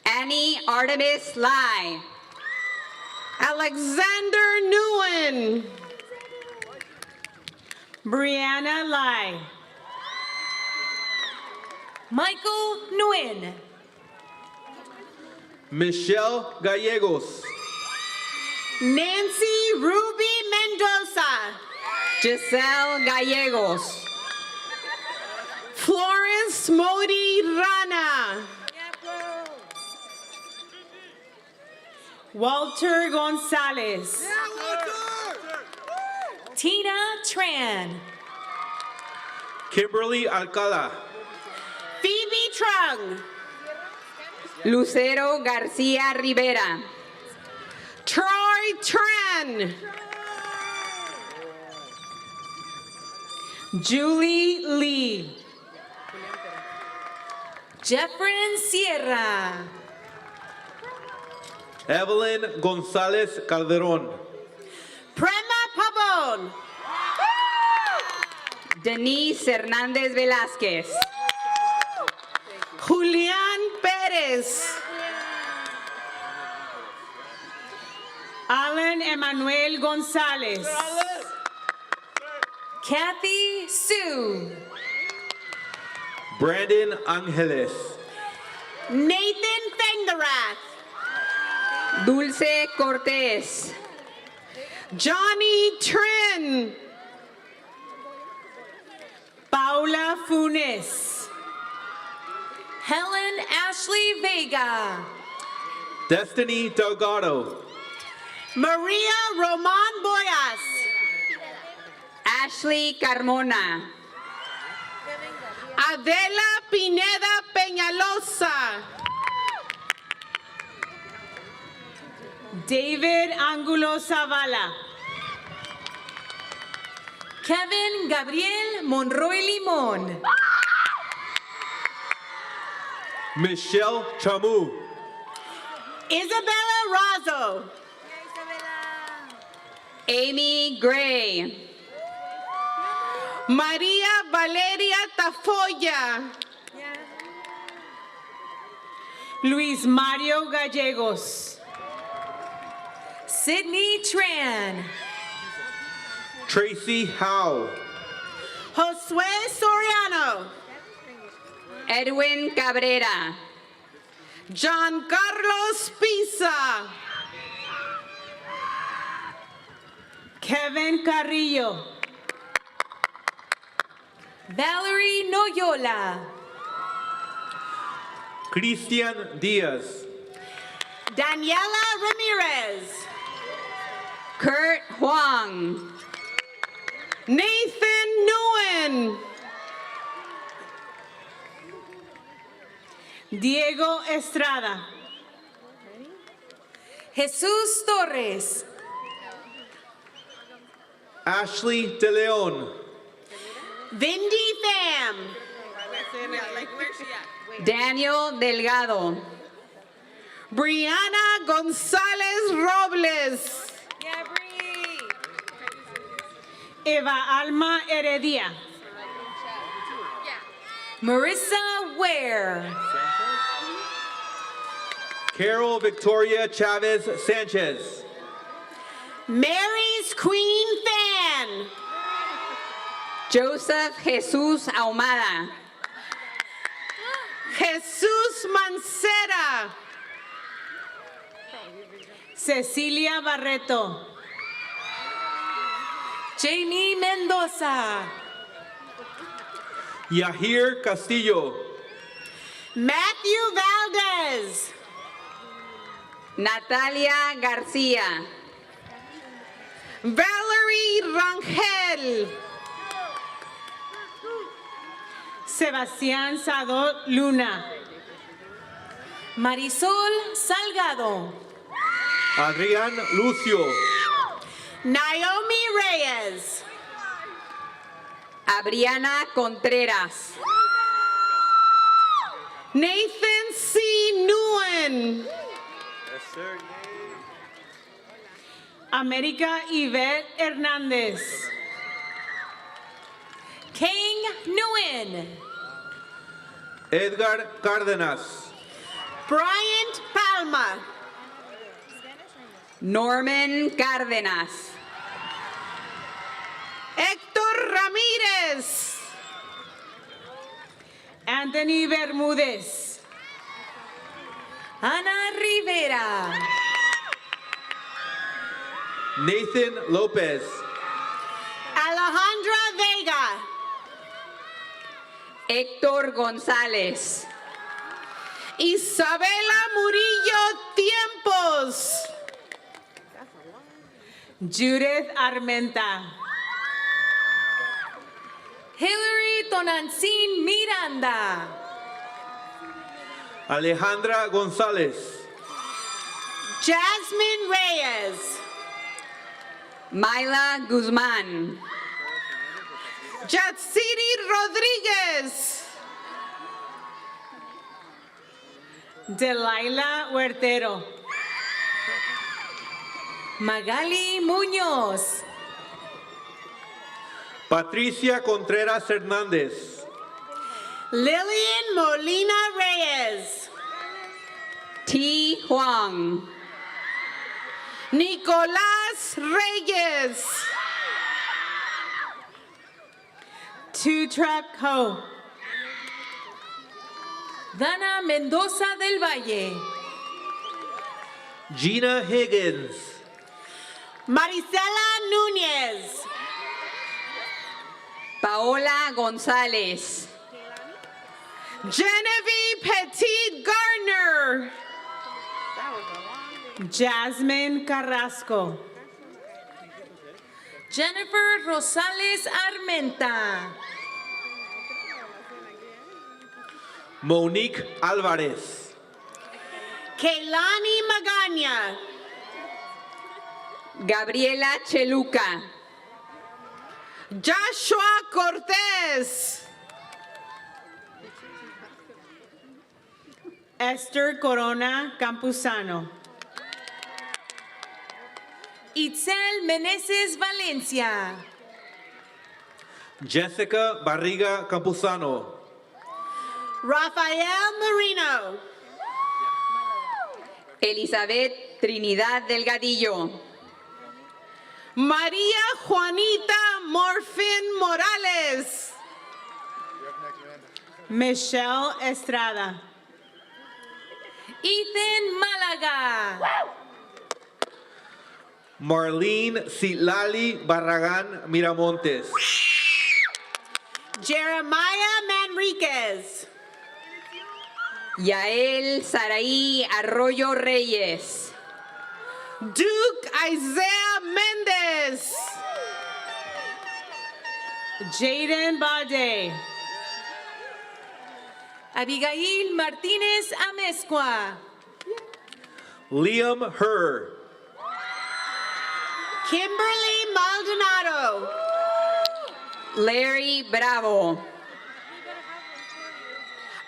Annie Artemis Lai. Alexander Nguyen. Brianna Lai. Michael Nguyen. Michelle Gallegos. Nancy Ruby Mendoza. Giselle Gallegos. Florence Modi Rana. Walter Gonzalez. Tina Tran. Kimberly Alcala. Phoebe Trung. Lucero Garcia Rivera. Troy Tran. Julie Lee. Jeffrin Sierra. Evelyn Gonzalez Calderon. Prema Pabon. Denise Hernandez Velázquez. Julián Pérez. Alan Emanuel Gonzalez. Kathy Sue. Brandon Angeles. Nathan Fenderath. Dulce Cortés. Johnny Trin. Paula Funes. Helen Ashley Vega. Destiny Delgado. Maria Roman Boyas. Ashley Carmona. Adela Pineda Peñalosa. David Angulo Zavala. Kevin Gabriel Monroy Limon. Michelle Chamu. Isabella Razo. Amy Gray. Maria Valeria Tafoya. Luis Mario Gallegos. Sydney Tran. Tracy Howe. Josue Soriano. Edwin Cabrera. John Carlos Pisa. Kevin Carrillo. Valerie Noyola. Christian Diaz. Daniela Ramirez. Kurt Huang. Nathan Nguyen. Diego Estrada. Jesus Torres. Ashley De Leon. Vindy Pham. Daniel Delgado. Brianna Gonzalez Robles. Eva Alma Heredia. Marissa Ware. Carol Victoria Chavez Sanchez. Mary's Queen Fan. Joseph Jesus Ahumada. Jesus Mancera. Cecilia Barreto. Jamie Mendoza. Yahir Castillo. Matthew Valdez. Natalia Garcia. Valerie Rangel. Sebastián Sado Luna. Marisol Salgado. Adrián Lucio. Naomi Reyes. Abriana Contreras. Nathan C. Nguyen. América Yvette Hernández. Kang Nguyen. Edgar Cárdenas. Bryant Palma. Norman Cárdenas. Héctor Ramírez. Anthony Bermúdez. Ana Rivera. Nathan Lopez. Alejandra Vega. Héctor González. Isabela Murillo Tiempos. Judith Armenta. Hillary Tonancin Miranda. Alejandra González. Jasmine Reyes. Myla Guzmán. Yatsiri Rodríguez. Delilah Huertero. Magali Muñoz. Patricia Contreras Hernández. Lillian Molina Reyes. T. Huang. Nicolás Reyes. Two Truck Ho. Dana Mendoza del Valle. Gina Higgins. Marisela Núñez. Paola González. Genevieve Petit Gardner. Jasmine Carrasco. Jennifer Rosales Armenta. Monique Alvarez. Keilani Magaña. Gabriela Cheluca. Joshua Cortez. Esther Corona Campuzano. Itzel Meneses Valencia. Jessica Barriga Campuzano. Rafael Marino. Elizabeth Trinidad Delgadillo. María Juanita Morfin Morales. Michelle Estrada. Ethan Málaga. Marlene Citlali Barragán Miramontes. Jeremiah Manriquez. Yael Saraí Arroyo Reyes. Duke Isaiah Mendez. Jaden Bade. Abigail Martínez Amezcua. Liam Herr. Kimberly Maldonado. Larry Bravo.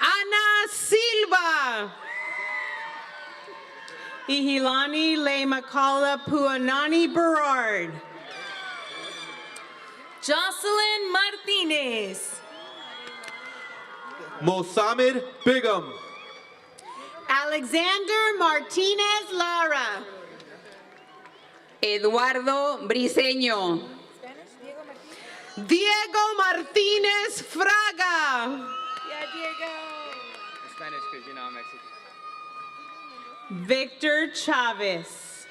Ana Silva. Ihilani Le Makala Puanani Berard. Jocelyn Martínez. Mosammed Bigum. Alex Alexander Martinez Lara. Eduardo Briseño. Diego Martinez Fraga. Spanish, because you know I'm Mexican. Victor Chavez.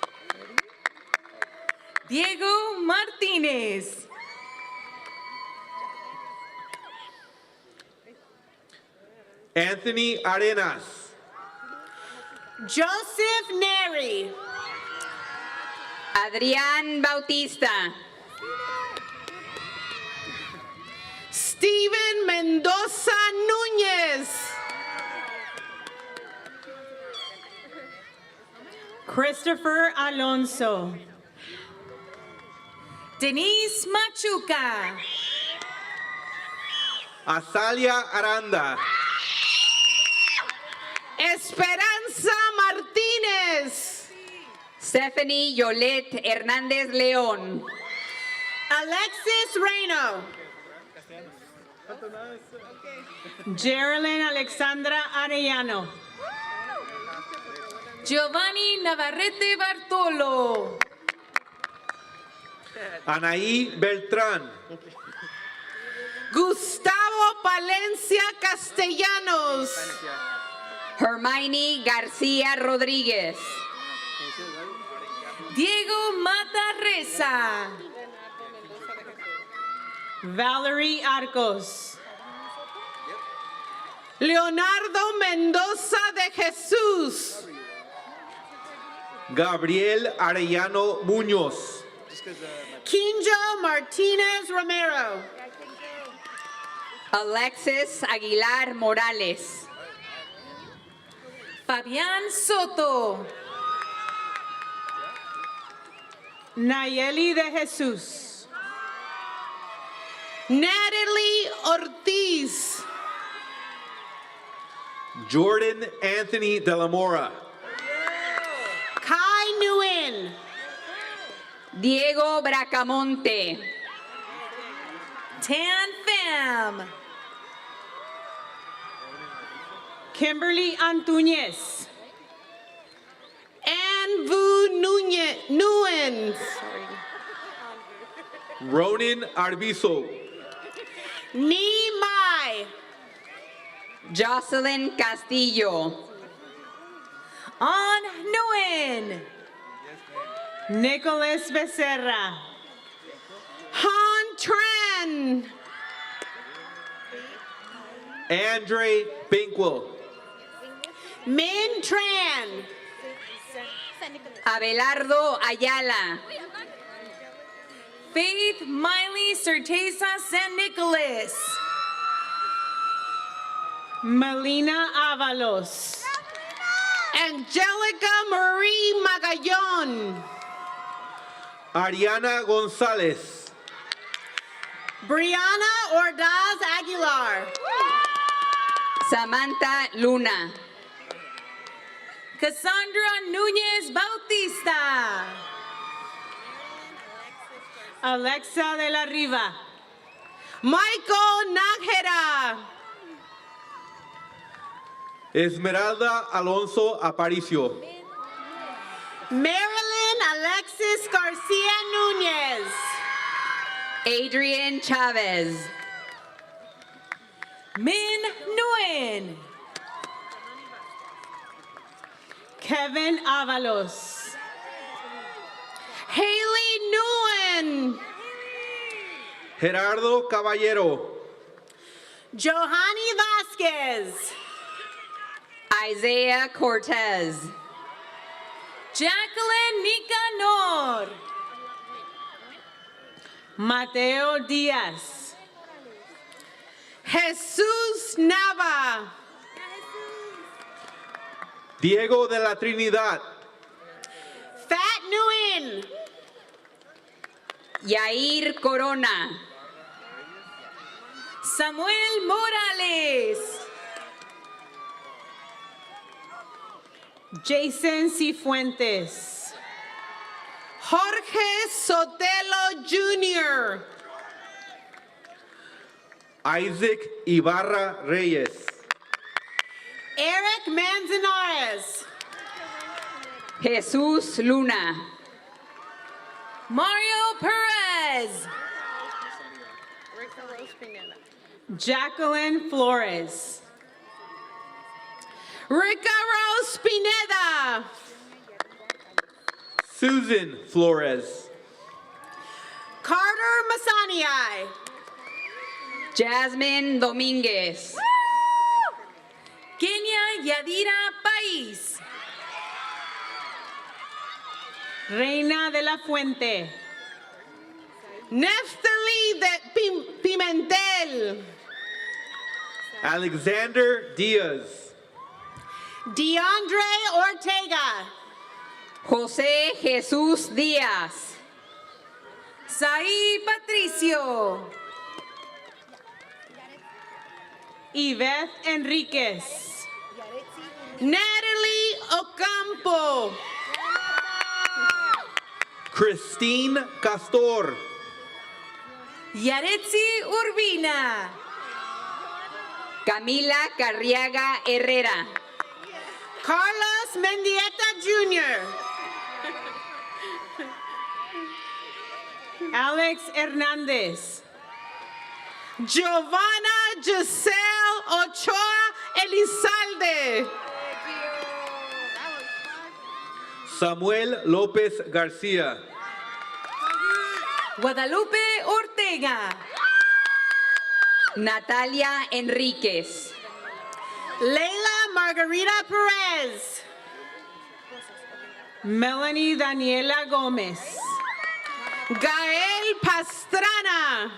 Diego Martinez. Anthony Arenas. Joseph Neri. Adrián Bautista. Steven Mendoza Núñez. Christopher Alonso. Denise Machuca. Azalia Aranda. Esperanza Martínez. Stephanie Yolette Hernández León. Alexis Reyno. Geraldine Alexandra Arellano. Giovanni Navarrete Bartolo. Anaí Beltrán. Gustavo Palencia Castellanos. Hermione García Rodríguez. Diego Mata Reza. Valerie Arcos. Leonardo Mendoza de Jesús. Gabriel Arellano Muñoz. Kinjo Martinez Romero. Alexis Aguilar Morales. Fabián Soto. Nayeli de Jesús. Natalie Ortiz. Jordan Anthony de la Mora. Kai Nguyen. Diego Bracamonte. Tan Pham. Kimberly Antuñez. Ann Vu Nguyen. Ronin Arbizo. Ni Mai. Jocelyn Castillo. On Nguyen. Nicholas Becerra. Han Tran. Andre Bankwell. Min Tran. Abelardo Ayala. Faith Miley Certeza San Nicolas. Melina Avalos. Angelica Marie Magallon. Ariana Gonzalez. Brianna Ordaz Aguilar. Samantha Luna. Cassandra Núñez Bautista. Alexa de la Riva. Michael Nájera. Esmeralda Alonso Aparicio. Marilyn Alexis Garcia Núñez. Adrian Chavez. Min Nguyen. Kevin Avalos. Haley Nguyen. Gerardo Caballero. Johanny Vasquez. Isaiah Cortez. Jacqueline Nicanor. Mateo Díaz. Jesus Nava. Diego de la Trinidad. Fat Nguyen. Yair Corona. Samuel Morales. Jason Cifuentes. Jorge Sotelo Jr. Isaac Ibarra Reyes. Eric Manzanares. Jesús Luna. Mario Perez. Jacqueline Flores. Ricardo Spineda. Susan Flores. Carter Masaniai. Jasmine Dominguez. Kenia Yadira País. Reina de la Fuente. Neftali de Pimentel. Alexander Diaz. DeAndre Ortega. José Jesús Díaz. Saí Patricio. Yvette Enriquez. Natalie Ocampo. Christine Castor. Yaretsi Urbina. Camila Carriaga Herrera. Carlos Mendieta Jr. Alex Hernandez. Giovanna Giselle Ochoa Elizalde. Samuel López García. Guadalupe Ortega. Natalia Enríquez. Leila Margarita Perez. Melanie Daniela Gómez. Gael Pastrana.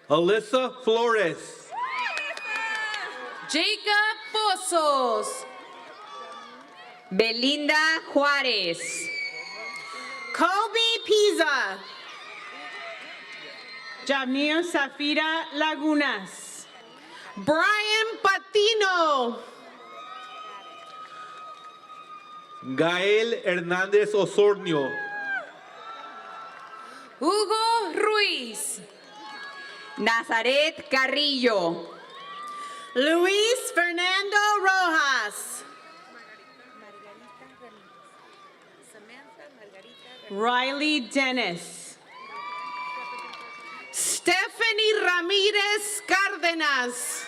Alyssa Flores. Jacob Pozos. Belinda Juárez. Kobe Pisa. Jamil Zafira Lagunas. Brian Patino. Gael Hernández Osornio. Hugo Ruiz. Nazaret Carrillo. Luis Fernando Rojas. Riley Dennis. Stephanie Ramirez Cárdenas.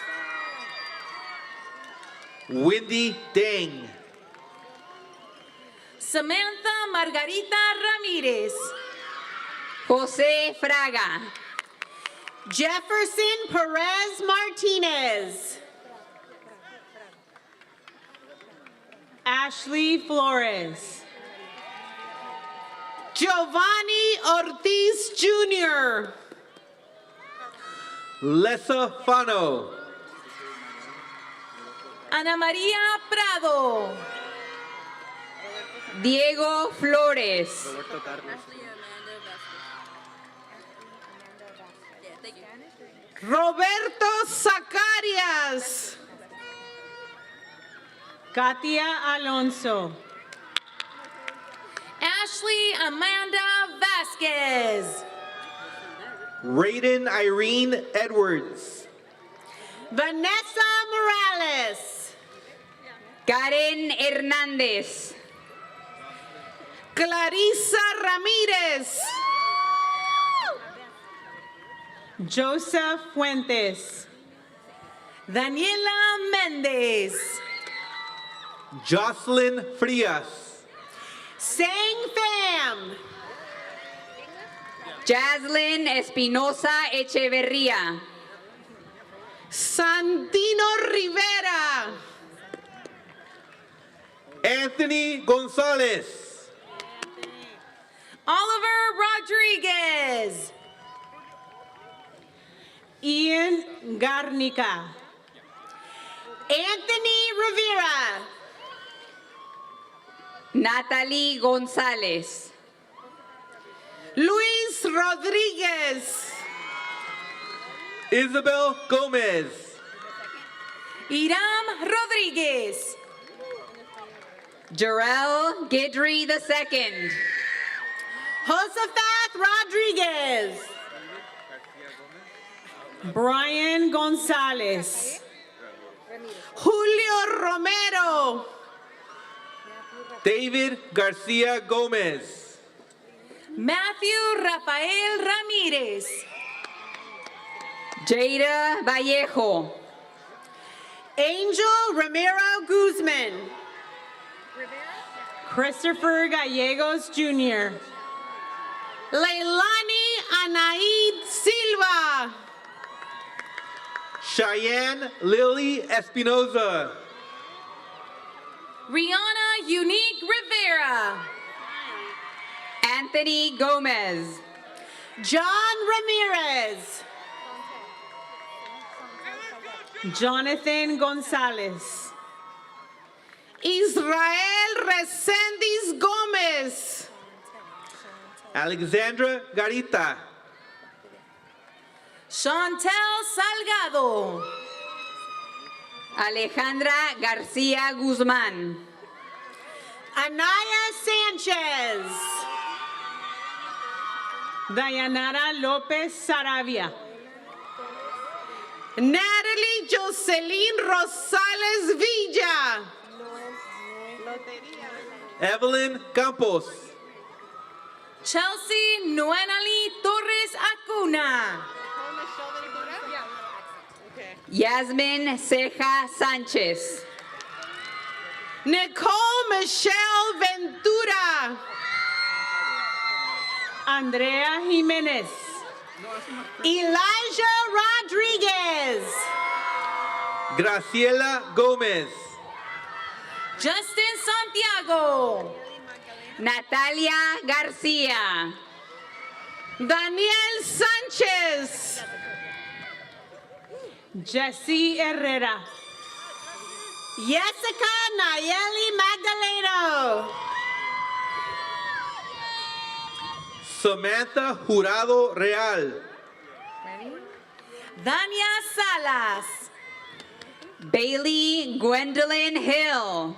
Wendy Deng. Samantha Margarita Ramírez. José Fraga. Jefferson Perez Martinez. Ashley Flores. Giovanni Ortiz Jr. Lessa Fano. Ana María Prado. Diego Flores. Roberto Zacarias. Katia Alonso. Ashley Amanda Vasquez. Raiden Irene Edwards. Vanessa Morales. Karen Hernández. Clarissa Ramírez. Joseph Fuentes. Daniela Méndez. Jocelyn Frias. Sang Fam. Jaslyn Espinosa Echeverría. Santino Rivera. Anthony Gonzalez. Oliver Rodriguez. Ian Garnica. Anthony Rivera. Natalie González. Luis Rodríguez. Isabel Gomez. Iram Rodríguez. Jarrell Guidry II. Josephat Rodriguez. Brian Gonzalez. Julio Romero. David Garcia Gomez. Matthew Rafael Ramirez. Jada Vallejo. Angel Ramiro Guzman. Christopher Gallegos Jr. Leilani Anaid Silva. Cheyenne Lily Espinoza. Rihanna Unique Rivera. Anthony Gomez. John Ramirez. Jonathan Gonzalez. Israel Resendiz Gomez. Alexandra Garita. Chantel Salgado. Alejandra García Guzmán. Anaya Sanchez. Dayanara López Saravia. Natalie Jocelyn Rosales Villa. Evelyn Campos. Chelsea Noenali Torres Acuna. Yasmin Ceja Sánchez. Nicole Michelle Ventura. Andrea Jimenez. Elijah Rodriguez. Graciela Gomez. Justin Santiago. Natalia García. Daniel Sánchez. Jesse Herrera. Jessica Nayeli Magdaleno. Samantha Jurado Real. Dania Salas. Bailey Gwendolyn Hill.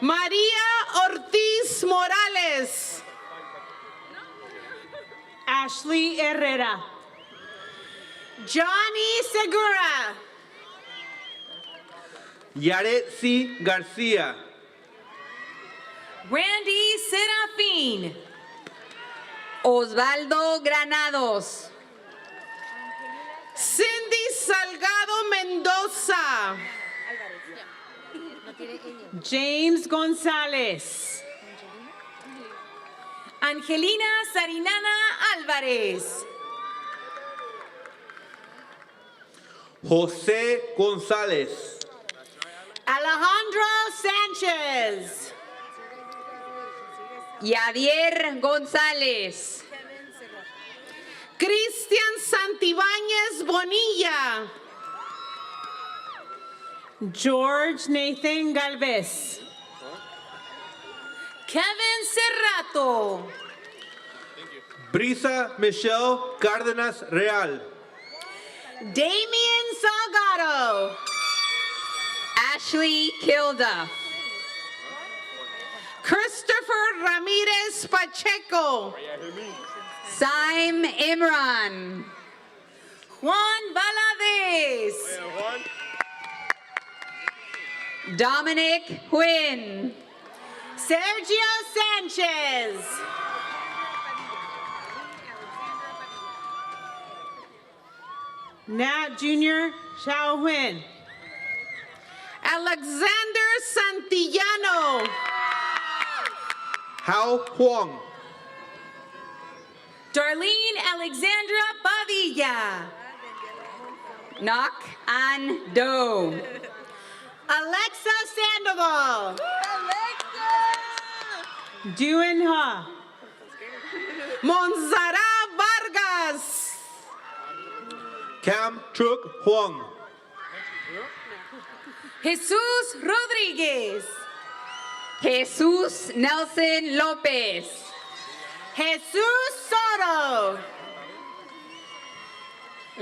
María Ortiz Morales. Ashley Herrera. Johnny Segura. Yaretsi Garcia. Randy Serafín. Osvaldo Granados. Cindy Salgado Mendoza. James González. Angelina Sarinana Álvarez. José González. Alejandro Sánchez. Yadier González. Cristian Santibáñez Bonilla. George Nathan Galvez. Kevin Cerrato. Brisa Michelle Cárdenas Real. Damian Salgado. Ashley Kilduff. Christopher Ramirez Pacheco. Saim Imran. Juan Valadez. Dominic Quinn. Sergio Sanchez. Nat Jr. Xiao Huin. Alexander Santillano. Hao Huang. Darlene Alexandra Padilla. Knock An Do. Alexa Sandoval. Duen Ha. Monzara Vargas. Cam Truk Huang. Jesus Rodriguez. Jesus Nelson Lopez. Jesus Soto.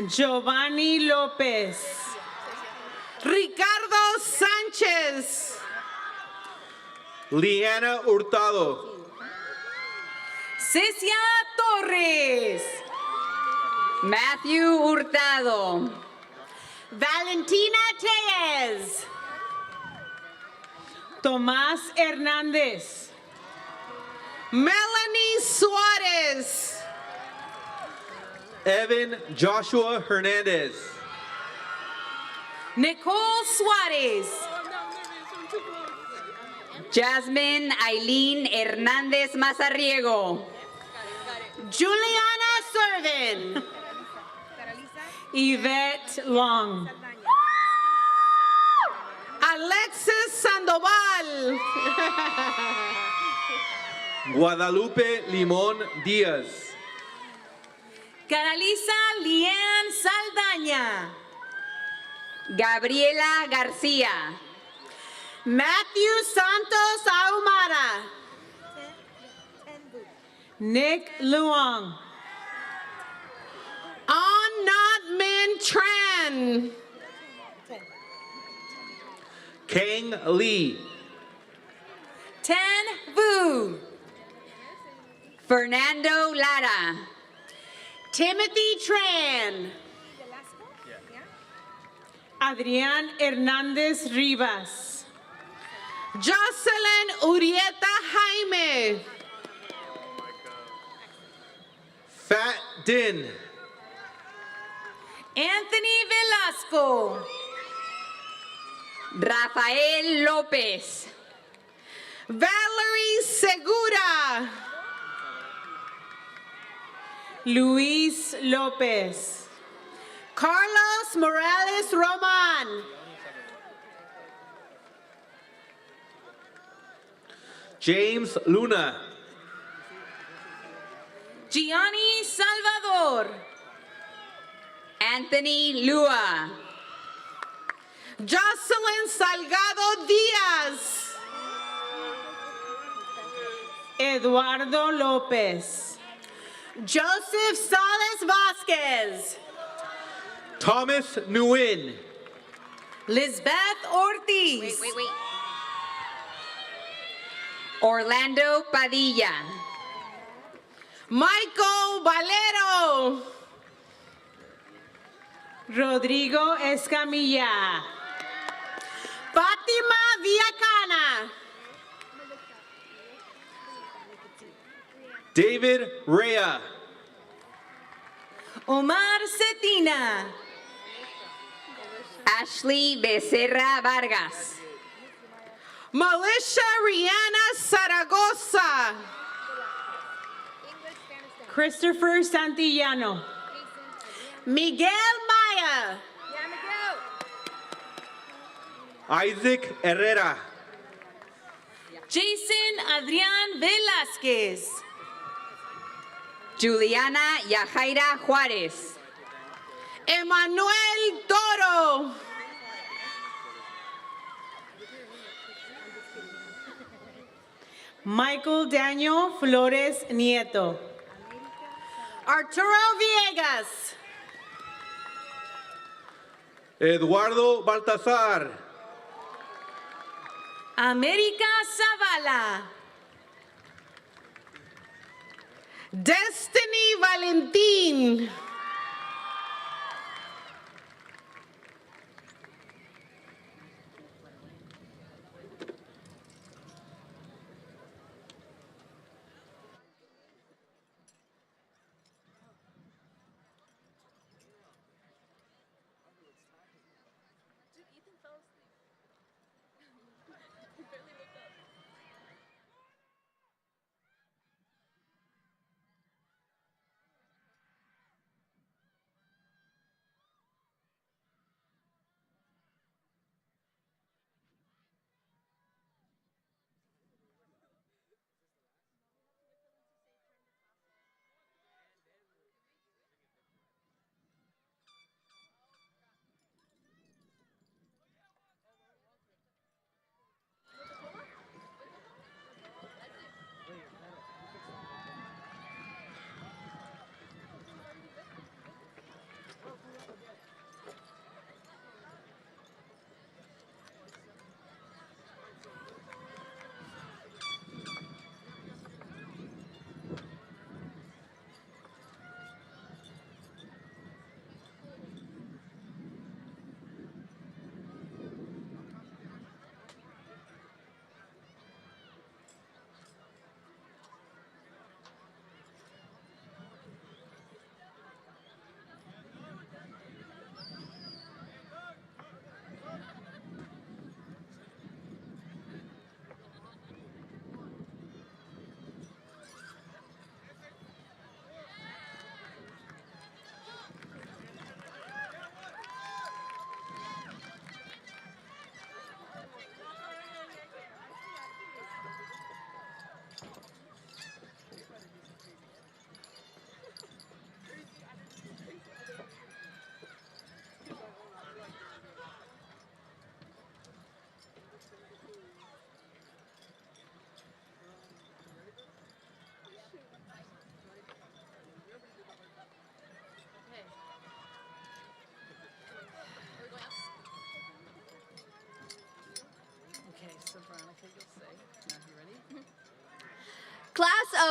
Giovanni Lopez. Ricardo Sánchez. Liana Hurtado. Cecia Torres. Matthew Hurtado. Valentina Tellez. Tomás Hernández. Melanie Suarez. Evan Joshua Hernandez. Nicole Suarez. Jasmine Aileen Hernández Mazarriego. Juliana Servin. Yvette Long. Alexis Sandoval. Guadalupe Limón Díaz. Caralisa Lian Saldaña. Gabriela García. Matthew Santos Ahumada. Nick Luong. Annot Min Tran. Kang Lee. Tan Vu. Fernando Lara. Timothy Tran. Adrián Hernández Rivas. Jocelyn Urieta Jaime. Fat Din. Anthony Velasco. Rafael López. Valerie Segura. Luis López. Carlos Morales Roman. James Luna. Gianni Salvador. Anthony Lua. Jocelyn Salgado Díaz. Eduardo López. Joseph Salas Vasquez. Thomas Nguyen. Lisbeth Ortiz. Wait. Orlando Padilla. Michael Valero. Rodrigo Escamilla. Fátima Villacana. David Rea. Omar Cetina. Ashley Becerra Vargas. Melissa Rihanna Zaragoza. Christopher Santillano. Miguel Maya. Isaac Herrera. Jason Adrián Velázquez. Juliana Yajaira Juárez. Emanuel Toro. Michael Daniel Flores Nieto. Arturo Villegas. Eduardo Baltazar. América Zavala. Destiny Valentín.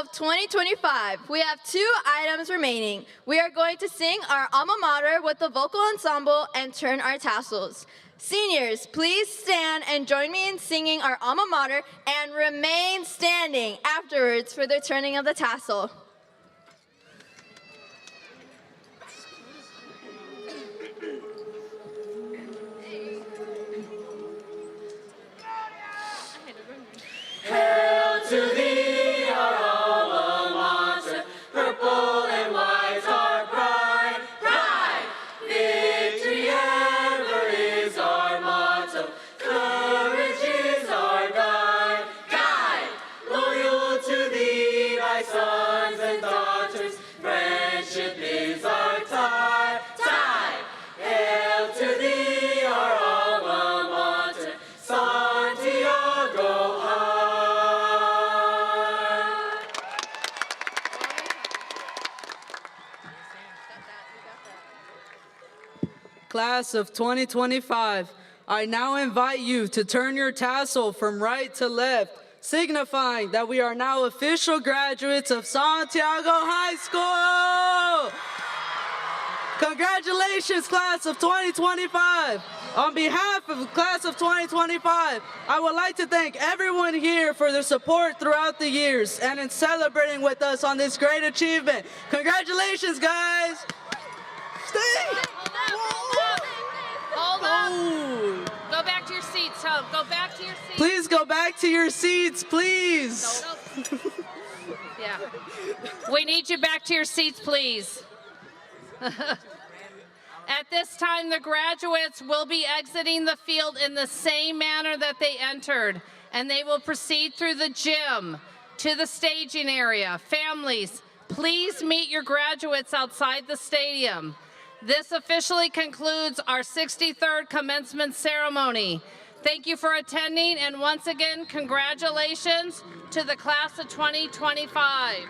of 2025, we have 2 items remaining. We are going to sing our alma mater with the vocal ensemble and turn our tassels. Seniors, please stand and join me in singing our alma mater and remain standing afterwards for the turning of the tassel. Hail to thee, our alma mater, purple and white our pride, pride. Victory ever is our motto, courage is our guide, guide. Loyal to thee, thy sons and daughters, friendship is our tie, tie. Hail to thee, our alma mater, Santiago high. Class of 2025, I now invite you to turn your tassel from right to left, signifying that we are now official graduates of Santiago High School. Congratulations, class of 2025. On behalf of the class of 2025, I would like to thank everyone here for their support throughout the years and in celebrating with us on this great achievement. Congratulations, guys. Stay. Hold up. Go back to your seats, Hope. Go back to your seats. Please go back to your seats, please. Yeah. We need you back to your seats, please. At this time, the graduates will be exiting the field in the same manner that they entered, and they will proceed through the gym to the staging area. Families, please meet your graduates outside the stadium. This officially concludes our 63rd commencement ceremony. Thank you for attending, and once again, congratulations to the class of 2025.